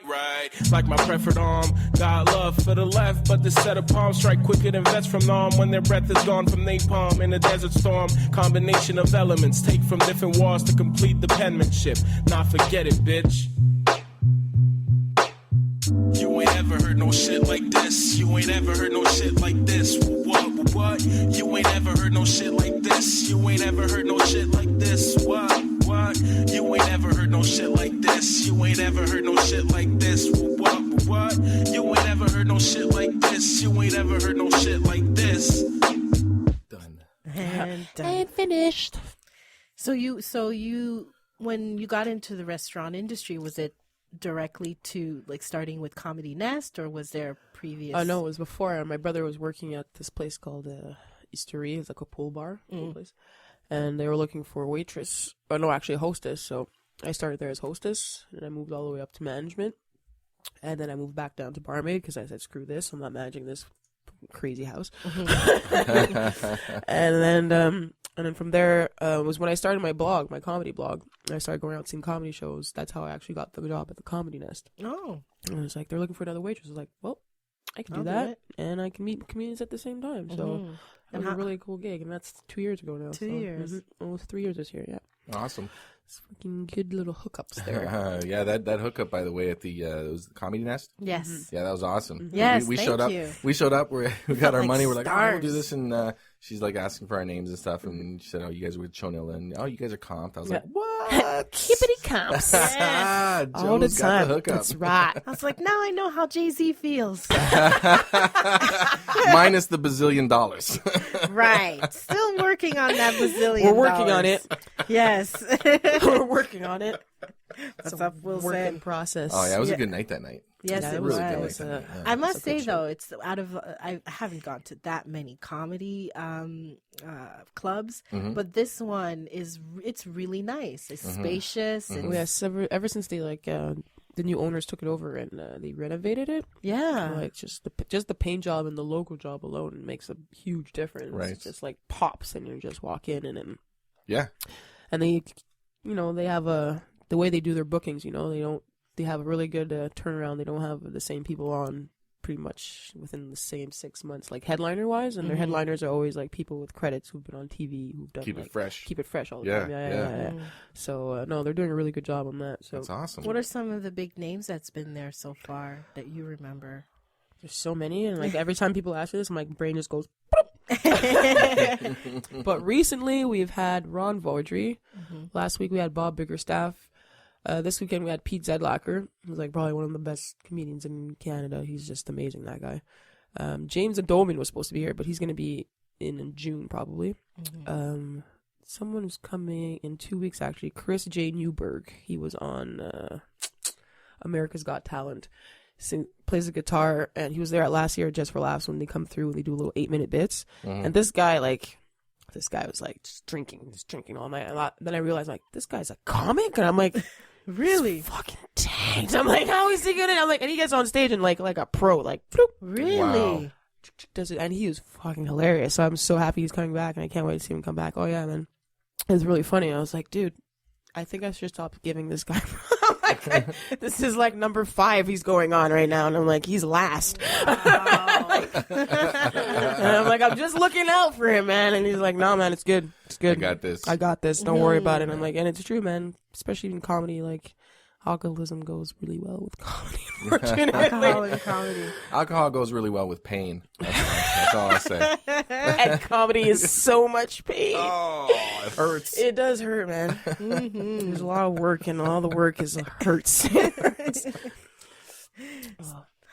Like my preferred arm. Got love for the left, but the set of palms strike quicker than vets from Nam. When their breath is gone from napalm in a desert storm. Combination of elements, take from different walls to complete the penmanship. Nah, forget it, bitch. You ain't ever heard no shit like this. You ain't ever heard no shit like this. What? You ain't ever heard no shit like this. You ain't ever heard no shit like this. What? You ain't ever heard no shit like this. You ain't ever heard no shit like this. What? You ain't ever heard no shit like this. You ain't ever heard no shit like this. Done. And finished. So you when you got into the restaurant industry, was it directly to like starting with Comedy Nest, or was there previous? No, it was before. My brother was working at this place called Eastery. It's like a pool bar place, and they were looking for a waitress. Oh no, actually a hostess. So I started there as hostess, and I moved all the way up to management, and then I moved back down to barmaid because I said, "Screw this! I'm not managing this crazy house." And then from there was when I started my blog, my comedy blog. I started going out seeing comedy shows. That's how I actually got the job at the Comedy Nest. Oh, And I was like, they're looking for another waitress. I was like, well, I can do I'll do that, it. and I can meet comedians at the same time. So it was a really cool gig, and that's 2 years ago now. 2 years. Almost 3 years this year, yeah. Awesome. It's fucking good little hookups there. Yeah, that hookup, by the way, at the it was the Comedy Nest. Yes. Yeah, that was awesome. Yes, we thank showed up. you. We showed up. We got our like money. We're like, oh, we'll do stars. this, and she's like asking for our names and stuff. And she said, oh, you guys were with Chonilla, and oh, you guys are comped. I was like, what? Keepity comps. All the Joe's got time. the hookup. That's right. I was like, now I know how Jay-Z feels. Minus the bazillion dollars. Right. Still working on that bazillion. We're working on it. Yes. We're working on it. What's up, Will Work in said. process. Oh yeah, it was a good night that night. Yes, Yeah, it it was. was Really good was, night that night. Yeah. I must It's a good say show. though, it's out of I haven't gone to that many comedy clubs, but this one it's really nice. It's spacious. Oh, yes, ever since they the new owners took it over and they renovated it. Yeah. Like just the paint job and the logo job alone makes a huge difference. Right. It just like pops and you just walk in and then Yeah. and they they have the way they do their bookings. They have a really good turnaround. They don't have the same people on pretty much within the same 6 months, like headliner wise, and their headliners are always like people with credits who've been on TV, who've done Keep it fresh. keep it fresh all the Yeah, time. yeah. So no, they're doing a really good job on that. So That's awesome. What are some of the big names that's been there so far that you remember? there's so many, and like every time people ask me this, my brain just goes. But recently we've had Ron Vaudry. Last week we had Bob Biggerstaff. This weekend we had Pete Zedlacker. He's like probably one of the best comedians in Canada. He's just amazing, that guy. James Adomian was supposed to be here, but he's going to be in June probably. Someone who's coming in 2 weeks actually. Chris J. Newberg. He was on America's Got Talent. Plays the guitar, and he was there last year Just for Laughs when they come through and they do little 8-minute bits. And this guy was like just drinking all night. Then I realized like this guy's a comic, and I'm like, Really? fucking tanks. I'm like, how is he gonna? I'm like, and he gets on stage and like a pro, like bloop, Really? Wow. does it, and he was fucking hilarious. So I'm so happy he's coming back, and I can't wait to see him come back. Oh yeah, man, it was really funny. I was like, dude, I think I should stop giving this guy. This is like number 5 he's going on right now, and I'm like, he's last. And I'm like, I'm just looking out for him, man. And he's like, no, man, it's good. It's good. I got this. Don't worry about it. And I'm like, and it's true, man. Especially in comedy, like alcoholism goes really well with comedy. Alcohol and comedy. Alcohol goes really well with pain. That's all I say. And comedy is so much pain. Oh, it hurts. It does hurt, man. There's a lot of work, and all the work hurts.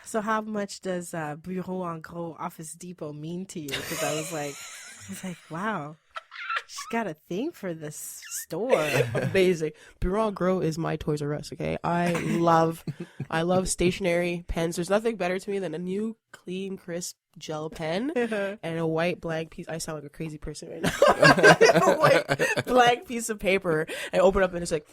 So how much does Bureau en Gros Office Depot mean to you? Because I was like, wow, she's got a thing for this store. Amazing. Bureau en Gros is my Toys R Us, okay? I love stationery pens. There's nothing better to me than a new, clean, crisp gel pen and a white blank piece. I sound like a crazy person right now. A white blank piece of paper. I open up and it's like,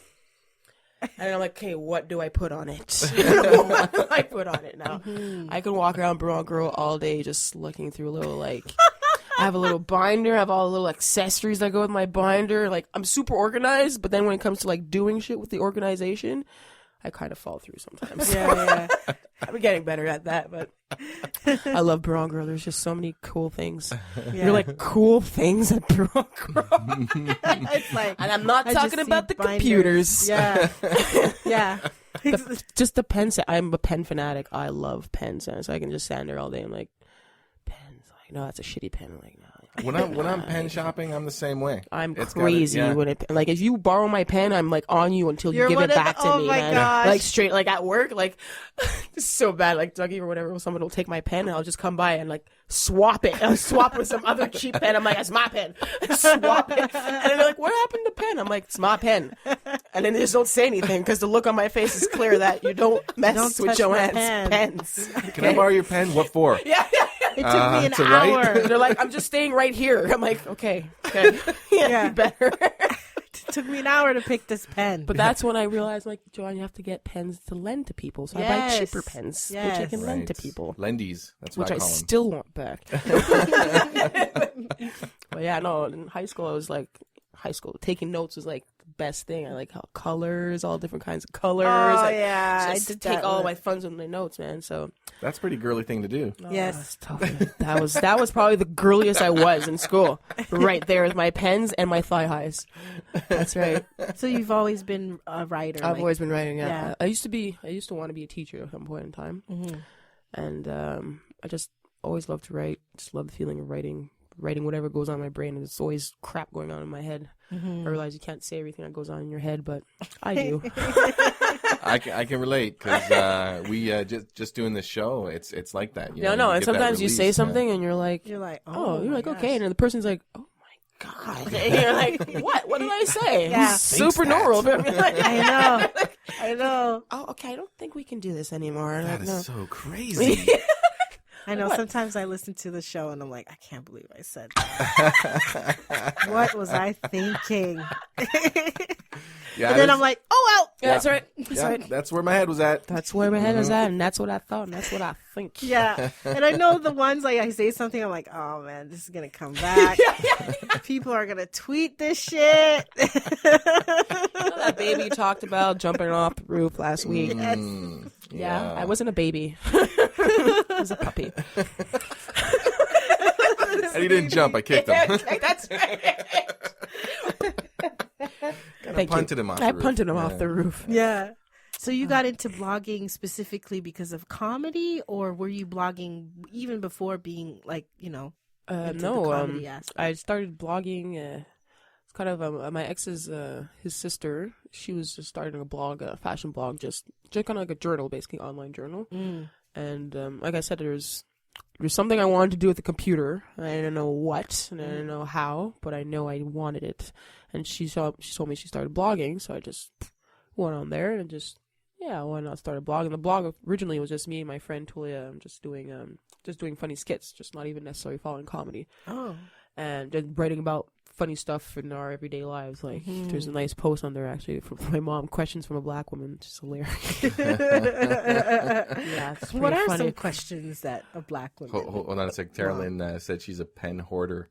and I'm like, okay, what do I put on it? What do I put on it now? I can walk around Bureau en Gros all day just looking through a little, like, I have a little binder. I have all the little accessories that go with my binder. Like, I'm super organized, but then when it comes to, like, doing shit with the organization, I kind of fall through sometimes. Yeah. I'm getting better at that, but I love Bureau en Gros. There's just so many cool things. Yeah. You're like, cool things at Bureau en Gros. It's like, And I'm not I just talking about see the binders. computers. Yeah. Yeah. Just the pen set. I'm a pen fanatic. I love pens, and so I can just stand there all day and like pens. Like, no, that's a shitty pen. I'm like, no. When I'm pen shopping, I'm the same way. I'm It's crazy gotta- yeah. when it like if you borrow my pen, I'm like on you until you You're give one it of back the- to oh me, my man. gosh. Like straight, like at work, like it's so bad. Like Dougie or whatever, someone will take my pen and I'll just come by and like swap it. I'll swap with some other cheap pen. I'm like, it's my pen. Swap it, and then they're like, what happened to pen? I'm like, it's my pen. And then they just don't say anything because the look on my face is clear that you don't mess Don't with touch my Joanne's pen. pens. Can I borrow your pen? What for? Yeah. It took me an to write? hour. They're like, I'm just staying right here. I'm like, okay. Yeah. Yeah. Better. It took me an hour to pick this pen. But that's when I realized, like, Joanne, you have to get pens to lend to people. So I buy Yes. cheaper pens, which I Yes. can lend to Right. people, Lendies. That's which what I I call them. still want back. But yeah, no, in high school, I was like, taking notes was like the best thing. I like how colors, all different kinds of colors. Oh, yeah. I Just did take that all with- my funds with my notes, man. So That's a pretty girly thing to do. Yes. that's tough. that was probably the girliest I was in school. Right there with my pens and my thigh highs. That's right. So you've always been a writer. I've like- always been writing. Yeah. Yeah. I used to want to be a teacher at some point in time, and I just always loved to write. Just love the feeling of writing whatever goes on in my brain. And it's always crap going on in my head. I realize you can't say everything that goes on in your head, but I do. I can relate because we just doing this show. It's like that. You know, No. you And get that sometimes you release, say man. something and you're like, You're like, oh, you're my like, gosh. okay. And then the person's like, oh my God. And you're like, what? What did I say? Yeah. Super Thinks that? normal. But I'm like, I know. oh, okay. I don't think we can do this anymore. And That I'm is like, so crazy. I know. What? Sometimes I listen to the show and I'm like, I can't believe I said that. What was I thinking? Yeah, And then I'm like, oh, well. yeah, that's right. That's yeah, right. that's where my head was at. That's where my head is at, and that's what I thought, and that's what I think. Yeah. And I know the ones like I say something, I'm like, oh man, this is going to come back. People are going to tweet this shit. You know that baby you talked about jumping off the roof last week. Yeah, I wasn't a baby. I was a puppy. And he didn't jump. I kicked him. That's right. Thank you. punted him off the I roof. punted him Yeah. off the roof. Yeah. So you got into blogging specifically because of comedy, or were you blogging even before being like, into the No, comedy aspect? I started blogging. It's kind of my ex's his sister. She was just starting a blog, a fashion blog, just kind of like a journal, basically online journal. And like I said, there's something I wanted to do with the computer. I didn't know what, and I didn't know how, but I know I wanted it. And she told me she started blogging, so I just went on there and just why not start a blog? And the blog originally was just me and my friend Tulia, just doing funny skits, just not even necessarily following comedy. Oh. And just writing about funny stuff in our everyday lives. Like, there's a nice post on there actually from my mom, questions from a black woman, which is hilarious. Yeah, it's What pretty are funny. some questions that a black woman? Hold on a sec. Carolyn said she's a pen hoarder.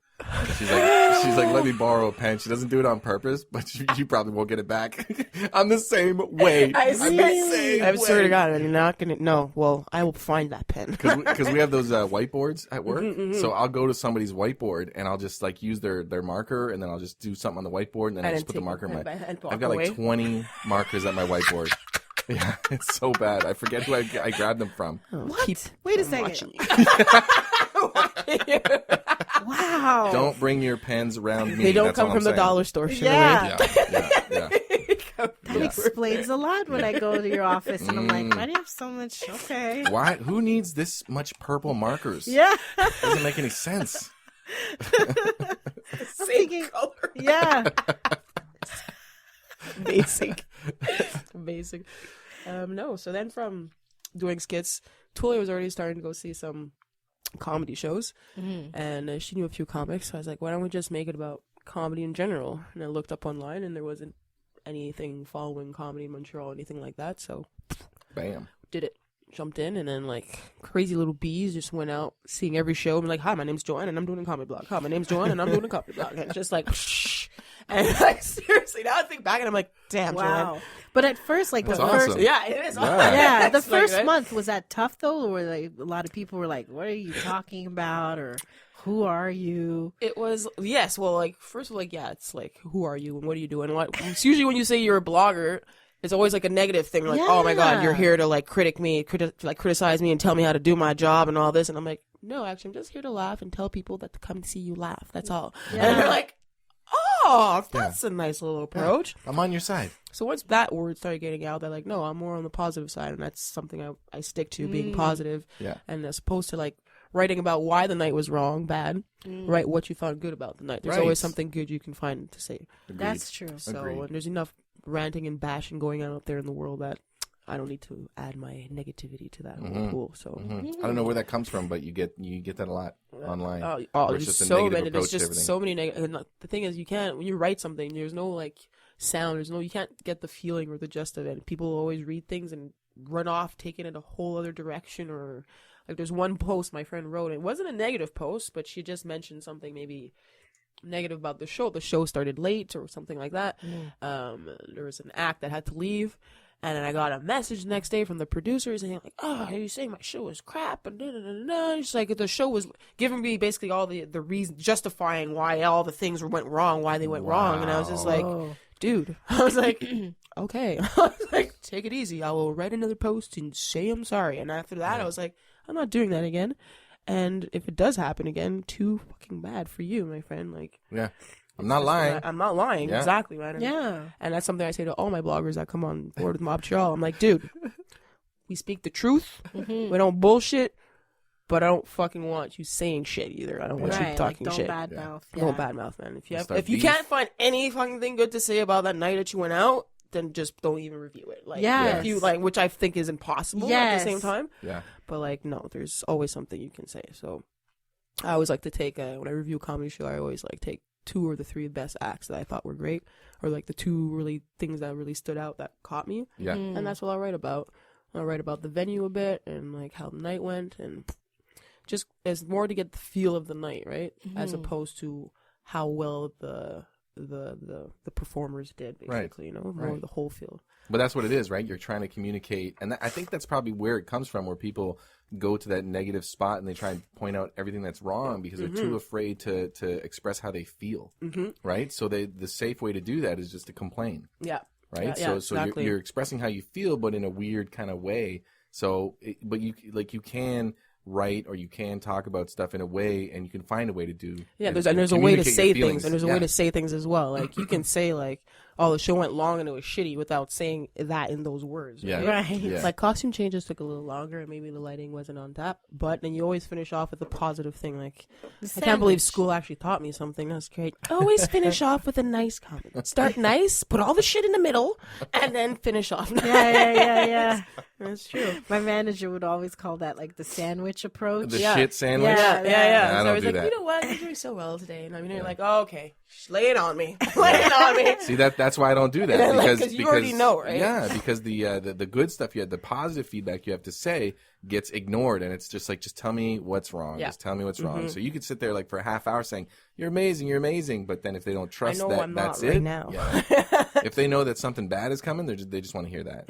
She's like, let me borrow a pen. She doesn't do it on purpose, but you probably won't get it back. I'm the same way. I I'm the same I swear to way. God, you're not gonna. No, well, I will find that pen. Because we have those whiteboards at work, so I'll go to somebody's whiteboard and I'll just like use their marker, and then I'll just do something on the whiteboard, and then I just put the marker in my. and walk I've got like away. 20 markers at my whiteboard. Yeah, it's so bad. I forget who I grabbed them from. What? Wait a second. watching Wow. Don't bring your pens around me. They don't That's come all from I'm the saying. dollar store. Sugar Yeah. Ray. Yeah. That explains a lot when I go to your office and I'm like, why do you have so much? Okay. Why? Who needs this much purple markers? Yeah. Doesn't make any sense. I'm thinking, color. yeah. Basic. No, so then from doing skits, Tulia was already starting to go see some comedy shows, and she knew a few comics, so I was like, why don't we just make it about comedy in general? And I looked up online, and there wasn't anything following comedy in Montreal, anything like that, so Bam. did it. Jumped in, and then like crazy little bees just went out seeing every show. I'm like, hi, my name's Joanne, and I'm doing a comedy blog. Hi, my name's Joanne, and I'm doing a comedy blog. And just like, and like seriously, now I think back, and I'm like, damn, Wow. Joanne. But at first, like the That's first, awesome. Yeah, it is. Yeah. yeah, the It's like, first right? month, was that tough though? Or like a lot of people were like, what are you talking about? Or who are you? It was, yes. Well, like first of all, like yeah, it's like, who are you and what are you doing? What? It's usually when you say you're a blogger, it's always like a negative thing. Like, oh my God, you're Yeah. here to like criticize me and tell me how to do my job and all this. And I'm like, no, actually, I'm just here to laugh and tell people that to come see you laugh. That's all. Yeah. And they're like, oh, that's a nice little approach. I'm on your side. So once that word started getting out, they're like, no, I'm more on the positive side, and that's something I stick to, being positive. Yeah. And as opposed to like writing about why the night was wrong, bad, write what you found good about the night. There's Right. always something good you can find to say. Agreed. That's true. So Agreed. and there's enough ranting and bashing going on out there in the world that I don't need to add my negativity to that whole pool. So I don't know where that comes from, but you get that a lot online. oh, Where there's it's just a so negative many. There's approach to just everything. so many negative. And the thing is, you can't when you write something. There's no like sound. You can't get the feeling or the gist of it. People always read things and run off, taking it a whole other direction. Or like there's one post my friend wrote. It wasn't a negative post, but she just mentioned something maybe negative about the show. The show started late or something like that. There was an act that had to leave. And then I got a message the next day from the producers and like, oh, you saying my show was crap and da-da-da-da. It's like the show was giving me basically all the reason, justifying why all the things went wrong, why they went wrong. And I was just like, dude, I was like, okay. I was like, take it easy. I will write another post and say I'm sorry. And after that, I was like, I'm not doing that again. And if it does happen again, too fucking bad for you, my friend. Like, yeah. I'm not lying. I'm not lying. Yeah. Exactly, man. And that's something I say to all my bloggers that come on board with Montreal. I'm like, dude, we speak the truth. We don't bullshit, but I don't fucking want you saying shit either. I don't want you talking don't shit. Badmouth. Don't badmouth, man. If you can't find any fucking thing good to say about that night that you went out, then just don't even review it. Like, if you like, which I think is impossible at the same time. Yeah. But like, no, there's always something you can say. So I always like to take when I review a comedy show, I always like take 2 or 3 best acts that I thought were great, or like the 2 really things that really stood out that caught me. Yeah. And that's what I'll write about. I'll write about the venue a bit and like how the night went, and just as more to get the feel of the night, right? As opposed to how well the performers did, basically, you know, more of the whole feel. But that's what it is, right? You're trying to communicate, and I think that's probably where it comes from, where people go to that negative spot and they try and point out everything that's wrong because they're too afraid to express how they feel, right? So the safe way to do that is just to complain. Yeah. Right. Yeah, so exactly. you're expressing how you feel, but in a weird kind of way. So, but you can write or you can talk about stuff in a way, and you can find a way to do. Yeah, there's a way to say things, and there's a way to say things as well. Like you can say like, "Oh, the show went long and it was shitty," without saying that in those words. Yeah. Right. Yeah. Like costume changes took a little longer, and maybe the lighting wasn't on tap. But then you always finish off with a positive thing. Like, I can't believe school actually taught me something. That's great. Always finish off with a nice comment. Start nice, put all the shit in the middle, and then finish off. Yeah. That's true. My manager would always call that like the sandwich approach. The shit sandwich. Yeah. I So I was don't like, do that. you know what? You're doing so well today. And I mean, you're like, oh, okay, lay it on me. Lay it on me. See, that's why I don't do that, Like, you already know, right? Yeah, because the good stuff you had, the positive feedback you have to say gets ignored, and it's just like, just tell me what's wrong. Just tell me what's wrong. So you could sit there like for a half hour saying you're amazing, but then if they don't trust that, I'm that's not it. right now. Yeah. If they know that something bad is coming, they just want to hear that.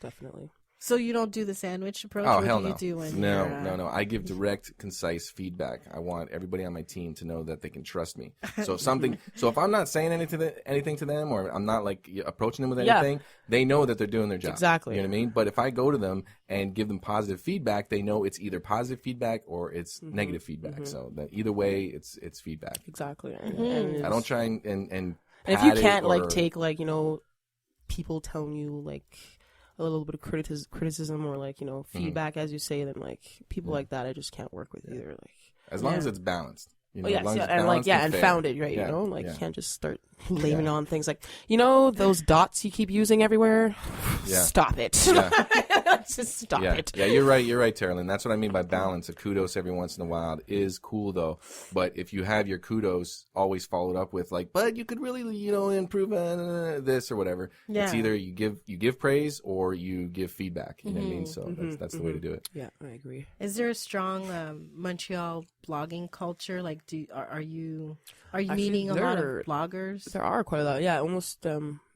Definitely. So you don't do the sandwich approach? Oh, What hell do no. you do when No. I give direct, concise feedback. I want everybody on my team to know that they can trust me. So if I'm not saying anything to them, or I'm not like approaching them with anything, they know that they're doing their job. Exactly. You know what I mean? But if I go to them and give them positive feedback, they know it's either positive feedback or it's negative feedback. So that either way, it's feedback. Exactly. I don't try and if you pat it can't or- like take like, you know, people telling you like a little bit of criticism or like, you know, feedback as you say, then like people like that I just can't work with either. Like as long as it's balanced. You know, yes, as long as it's and like balanced and fair. founded, right? Yeah, You know, like yeah. you can't just start blaming on things like, you know, those dots you keep using everywhere. Yeah. Stop it. Yeah. Just stop Yeah. it. Yeah, you're right, Terrellyn. That's what I mean by balance. A kudos every once in a while is cool, though. But if you have your kudos always followed up with like, but you could really, you know, improve this or whatever. It's either you give praise or you give feedback. You know what I mean? So that's the way to do it. Yeah, I agree. Is there a strong Montreal blogging culture? Like, are you meeting a lot of bloggers? There are quite a lot. Yeah, almost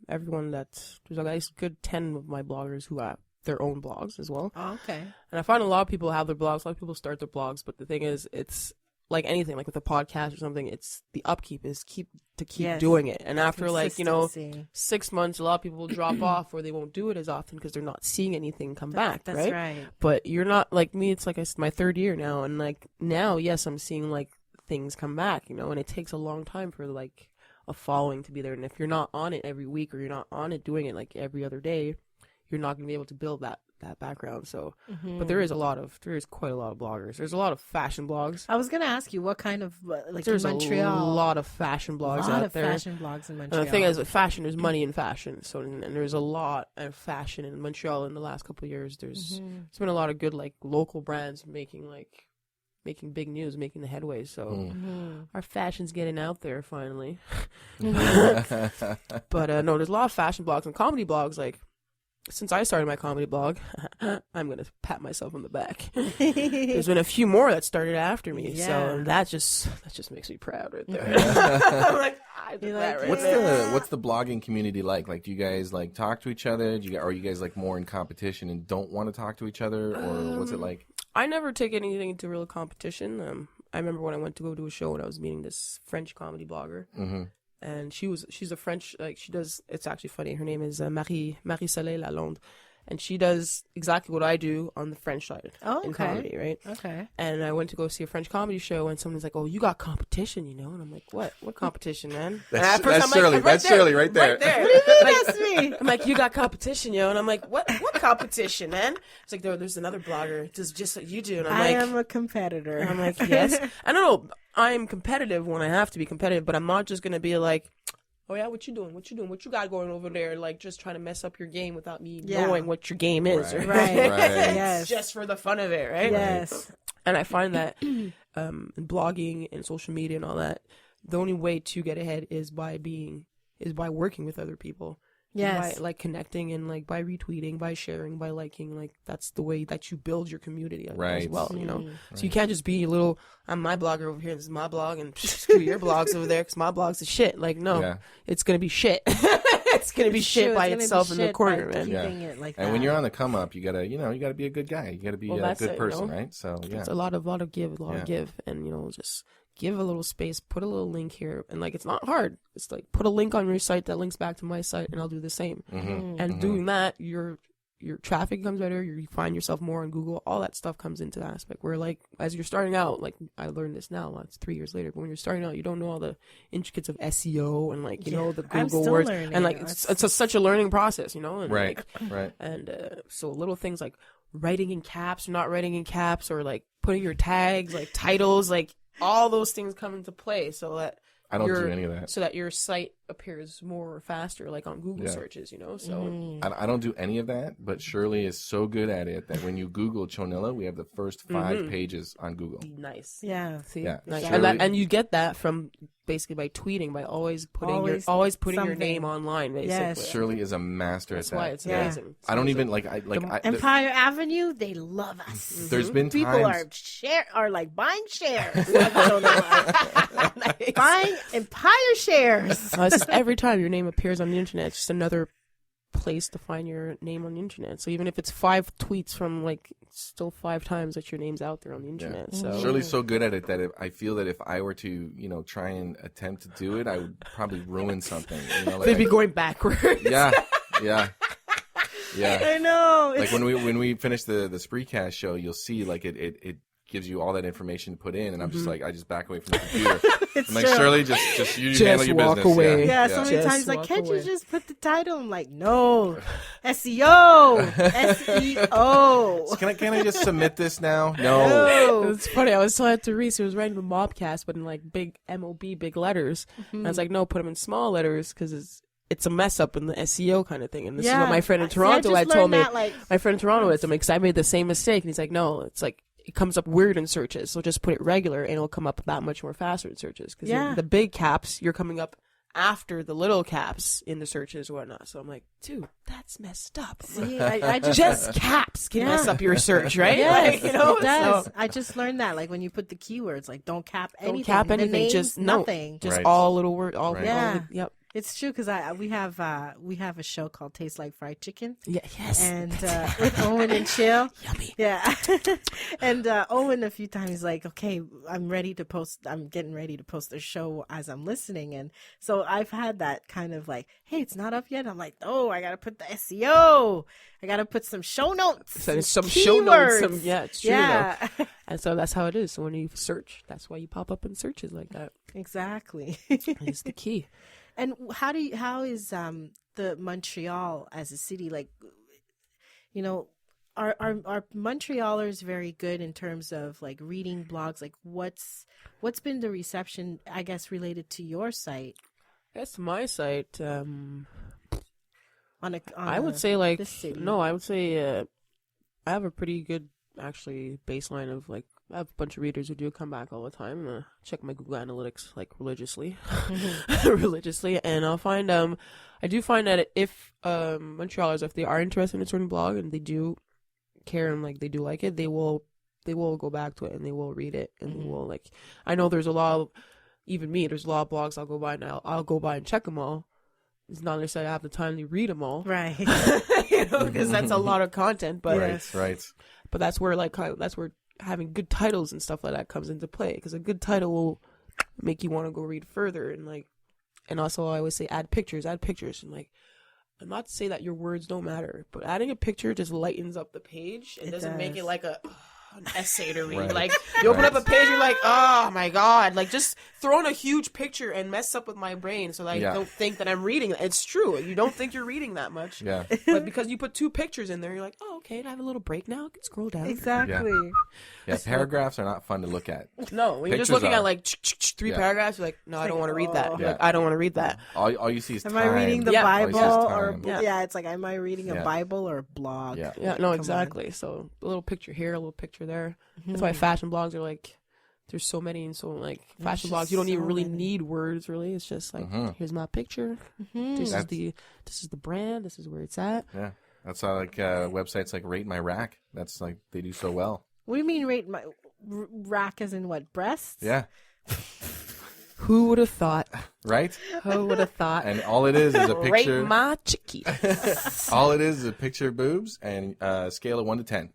everyone there's at least a good 10 of my bloggers who have their own blogs as well. Oh, okay. And I find a lot of people have their blogs. A lot of people start their blogs, but the thing is, it's like anything, like with a podcast or something. It's the upkeep is keep doing it. And after like, you know, 6 months, a lot of people will drop off or they won't do it as often because they're not seeing anything come back. That's right. But you're not like me. It's like my 3rd year now, and like now, yes, I'm seeing like things come back, you know, and it takes a long time for like a following to be there. And if you're not on it every week or you're not on it doing it like every other day, you're not going to be able to build that background. So, but there is quite a lot of bloggers. There's a lot of fashion blogs. I was going to ask you what kind of like there's in Montreal. a lot of fashion blogs out there. Fashion blogs in Montreal. And the thing is, with fashion, there's money in fashion. So, and there's a lot of fashion in Montreal in the last couple of years. There's been a lot of good like local brands making big news, making the headway. So our fashion's getting out there finally. But no, there's a lot of fashion blogs and comedy blogs. Like since I started my comedy blog, I'm going to pat myself on the back. There's been a few more that started after me. Yeah. So that just makes me proud right there. I'm like, I did that right there. What's the blogging community like? Like, do you guys like talk to each other? Are you guys like more in competition and don't want to talk to each other, or what's it like? I never take anything into real competition. I remember when I went to go do a show and I was meeting this French comedy blogger. Mm-hmm. And she's a French, like, she does, it's actually funny, her name is Marie Soleil Lalonde, and she does exactly what I do on the French side in comedy, right? Okay. And I went to go see a French comedy show, and someone's like, "Oh, you got competition, you know?" And I'm like, "What competition, man?" That's Shirley. That's Shirley right there. What do you mean that's me? I'm like, "You got competition, yo?" And I'm like, "What competition, man?" It's like, there's another blogger, just like you do. And I'm I like, am a competitor. and I'm like, yes. I don't know. I'm competitive when I have to be competitive, but I'm not just going to be like, oh, yeah, what you doing? What you got going over there? Like, just trying to mess up your game without me knowing what your game is. Right. Right. Yes. Just for the fun of it, right? Yes. And I find that in blogging and social media and all that, the only way to get ahead is by working with other people. Yes. By, like, connecting and, like, by retweeting, by sharing, by liking. Like, that's the way that you build your community as well, you know? So you can't just be a little, I'm my blogger over here, this is my blog, and screw your blogs over there because my blog's the shit. Like, no, it's going to be shit. It's going to be shit by itself in the corner, man. It like and that. when you're on the come up, you gotta be a good guy. You gotta be a good person, you know? right? So, yeah. It's a lot of give, and, you know, just give a little space, put a little link here, and, like, it's not hard. It's like, put a link on your site that links back to my site, and I'll do the same. Mm-hmm. And doing that, your traffic becomes better, you find yourself more on Google, all that stuff comes into the aspect where, like, as you're starting out, like, I learned this now, it's 3 years later, but when you're starting out, you don't know all the intricates of SEO and, like, you know, the Google words, and, like, it's such a learning process, you know? And, right, like, right. And so little things like writing in caps, not writing in caps, or, like, putting your tags, like, titles, like, all those things come into play so that I don't do any of that. So that your site appears more faster, like on Google searches, you know? So I don't do any of that, but Shirley is so good at it that when you Google Chonilla, we have the first 5 pages on Google. nice. Yeah. See? Yeah. Nice. Shirley- And you get that from basically by tweeting, by always putting your something. name online, basically. Yes. Shirley is a master That's at that. why it's Yeah. amazing. It's I don't amazing. even Empire Avenue, they love us. There's been People times are like buying shares. Buying Empire shares. It's just every time your name appears on the internet, it's just another place to find your name on the internet. So even if it's 5 tweets from, like, still 5 times that your name's out there on the internet. So Shirley's so good at it that I feel that if I were to, you know, try and attempt to do it, I would probably ruin something. You know, like they'd be going backwards. Yeah. I know. Like when we finish the Spreecast show, you'll see like it gives you all that information to put in, and I'm just like, I just back away from the computer. I'm like, true. Shirley, just you handle your walk business. away. Yeah, so many Just times like, walk can't away. you just put the title? I'm like, no, SEO, SEO. Can I just submit this now? No. It's funny. I was telling it to Reese, who was writing the Mobcast, but in like big MOB, big letters. And I was like, no, put them in small letters because it's a mess up in the SEO kind of thing. And this is what my friend in Toronto had told me. My friend in Toronto had told me because I made the same mistake. And he's like, no, it's like it comes up weird in searches. So just put it regular and it'll come up that much more faster in searches. Because the big caps, you're coming up after the little caps in the searches or whatnot. So I'm like, dude, that's messed up. See, I Just caps can mess up your search, right? Yes, Like, you know, it does. so- I just learned that, like when you put the keywords, like don't cap anything. Don't cap The anything. names, Just nothing. Just Right. all little word. All Right. Yeah. Yep. It's true because we have a show called Taste Like Fried Chicken. Yeah. Yes. And with Owen and Chill. Yummy. Yeah. And Owen a few times he's like, okay, I'm getting ready to post a show as I'm listening. And so I've had that kind of like, hey, it's not up yet. I'm like, oh, I got to put the SEO. I got to put some show notes. So some show notes. keywords. Yeah, it's true. Yeah. Though. And so that's how it is. So when you search, that's why you pop up in searches like that. Exactly. It's the key. And how is the Montreal as a city, like, you know, are Montrealers very good in terms of like reading blogs? Like what's been the reception, I guess, related to your site? That's my site. I would say like this city? no, I would say I have a pretty good actually baseline of like, I have a bunch of readers who do come back all the time. Check my Google Analytics like religiously, and I'll find I do find that if Montrealers, if they are interested in a certain blog and they do care and like they do like it, they will go back to it and they will read it and they will like. I know there's a lot of, even me, there's a lot of blogs I'll go by now. I'll go by and check them all. It's not necessarily I have the time to read them all, Right. because that's a lot of content. But Right. But that's where having good titles and stuff like that comes into play, because a good title will make you want to go read further. And also I always say add pictures, and like, I'm not to say that your words don't matter, but adding a picture just lightens up the page. It doesn't make it like an essay to read. Right. Like, you open up a page, you're like, oh my god, like just throwing a huge picture and mess up with my brain, so that I don't think that I'm reading. It's true, you don't think you're reading that much. Yeah. But because you put 2 pictures in there, you're like, oh, okay, I have a little break now. I can scroll down. Exactly. Yeah, paragraphs are not fun to look at. No, when you're just Pictures looking are. at like 3 paragraphs, you're like, no, I don't want to read that. You're Yeah. like, I don't want to read that. All you see is Am time. I reading the Yeah. Bible All or you see is time. yeah. It's like, am I reading a Yeah. Bible or a blog? Yeah. Yeah, no, exactly. So a little picture here, a little picture there. That's why fashion blogs are like, there's so many, and so like fashion blogs, you don't even really need words. Really, it's just like, here's my picture. This is the brand. This is where it's at. Yeah. That's how like websites like Rate My Rack. That's like they do so well. What do you mean rate my rack as in what, breasts? Yeah. Who would have thought? Right? Who would have thought? And all it is a Rate picture. my chickie. All it is a picture of boobs and scale of 1 to 10.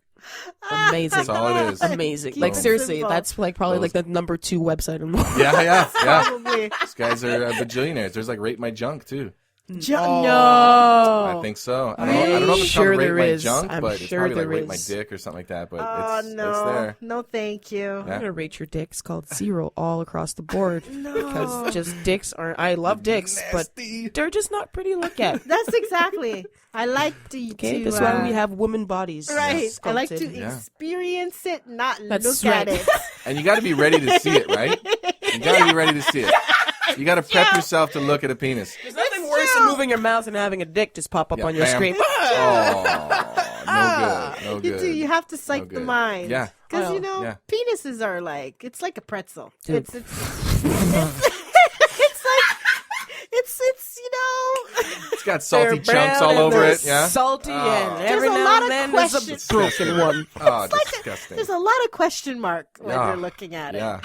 Amazing. That's all it is. Amazing. Keep Like it simple. simple. That's like probably like the number 2 website in the world. Yeah. Probably. These guys are bajillionaires. There's like Rate My Junk too. No. I think so. I don't know if it's Sure called Rate there My is. Junk, I'm but it's sure probably like there Rate My is. Dick or something like that. But Oh, it's no. there. No, thank you. Yeah. I'm gonna rate your dicks called 0 all across the board. No. Because just dicks aren't. I love dicks, Nasty. but they're just not pretty to look at. That's exactly. I like to. Okay, to, that's why we have woman bodies. Right. I like to sculpted. Yeah. experience it, not That's look right. at it. And you got to be ready to see it, right? You got to be ready to see it. You got to prep yourself to look at a penis. There's nothing worse than moving your mouth and having a dick just pop up Yeah, on your bam. screen. Oh, no good. No You good. do. You have to psych the good. mind. Yeah. Because, Oh. penises are like, it's like a pretzel. Dude. It's It's got salty They're chunks brown all and over they're it. Yeah. salty, and every There's a now lot and of then there's a questions. broken one. Oh, disgusting. there's a lot of question mark when Yeah. you're looking at it. Yeah.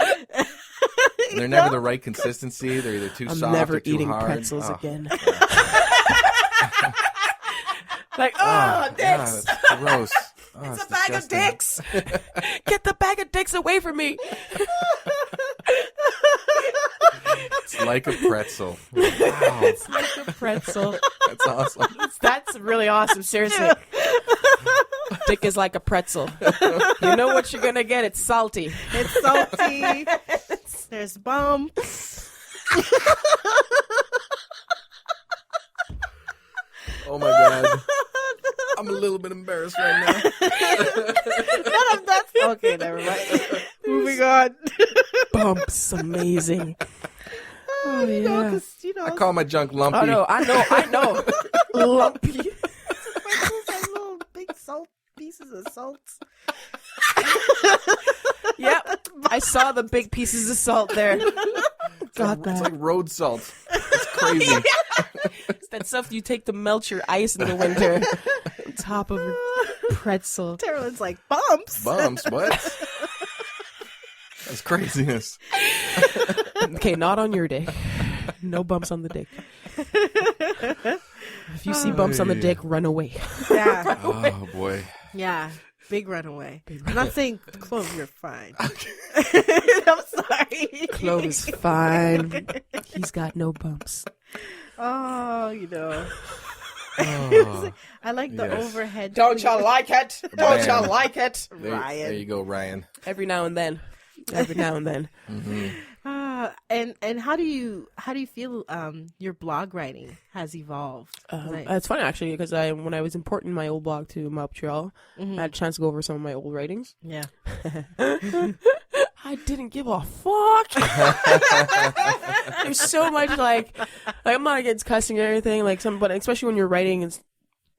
And they're never the right consistency. They're either too I'm soft never or too eating hard. pretzels Oh. again. Like, Yeah, dicks! that's gross. Oh, It's a bag of disgusting. dicks! Get the bag of dicks away from me! It's like a pretzel. Wow, It's like a pretzel. that's awesome. That's really awesome, seriously. Dick is like a pretzel. You know what you're gonna get? It's salty. It's salty. There's bumps. Oh my god. I'm a little bit embarrassed right now. None of that's okay. Never mind. Moving on. Bumps, amazing. Oh, You know, 'cause, I call my junk lumpy. Oh no, I know. Lumpy. pretzels have little big salt pieces of salt. Yep, I saw the big pieces of salt there. Got It's that. like road salt. It's crazy. It's that stuff you take to melt your ice in the winter. On top of a pretzel. Carolyn's like, bumps. Bumps, what? That's craziness. Okay, not on your dick. No bumps on the dick. If you see bumps on the dick, run away. Yeah. Oh boy. Yeah. Big runaway. I'm not saying Clove, you're fine. I'm sorry. Clove is fine. He's got no bumps. Oh, you know. Oh, I like the Yes. overhead. Don't you like it? Don't you Bam. like it? there you go, Ryan. Every now and then. Every now and then. And how do you feel your blog writing has evolved? It's funny actually because when I was importing my old blog to Montreal, I had a chance to go over some of my old writings. Yeah. I didn't give a fuck. There's so much like I'm not against cussing or anything but especially when you're writing, it's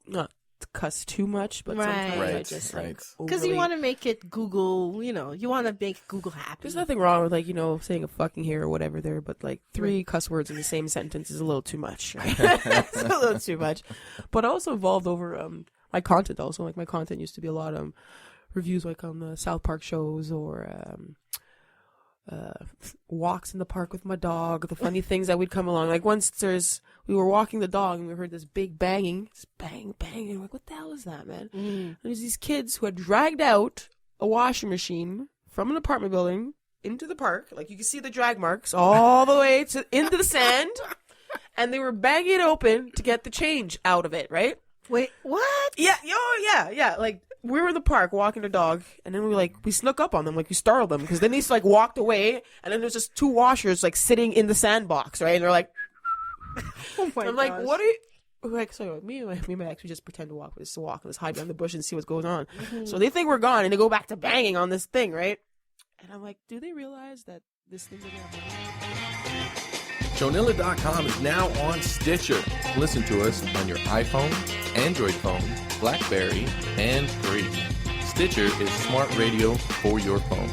not cuss too much, but Right. sometimes I Right, just right. like Because you overly- want to make it Google, you want to make Google happy. There's nothing wrong with saying a fucking here or whatever there, but like 3 cuss words in the same sentence is a little too much. It's a little too much. But I also evolved over my content also. Like my content used to be a lot of reviews like on the South Park shows or walks in the park with my dog, the funny things that would come along. Like once we were walking the dog and we heard this big banging, this bang, bang, and we're like, what the hell is that, man? And there's these kids who had dragged out a washing machine from an apartment building into the park. Like you can see the drag marks all the way into the sand. And they were banging it open to get the change out of it, right? Wait, what? Yeah, yeah. Like we were in the park walking the dog, and then we snuck up on them, like we startled them, because then they like walked away, and then there's just 2 washers like sitting in the sandbox, right? And they're like, Oh my I'm like, gosh. what are you? Like, so me and my ex, we just pretend to walk, we just walk and just hide behind the bush and see what's going on. So they think we're gone, and they go back to banging on this thing, right? And I'm like, do they realize that this thing's Jonilla.com is now on Stitcher. Listen to us on your iPhone, Android phone, BlackBerry, and free. Stitcher is smart radio for your phone.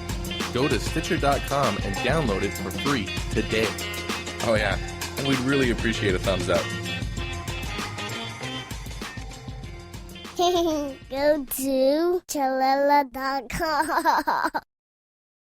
Go to Stitcher.com and download it for free today. Oh yeah, and we'd really appreciate a thumbs up. Go to Cholilla.com.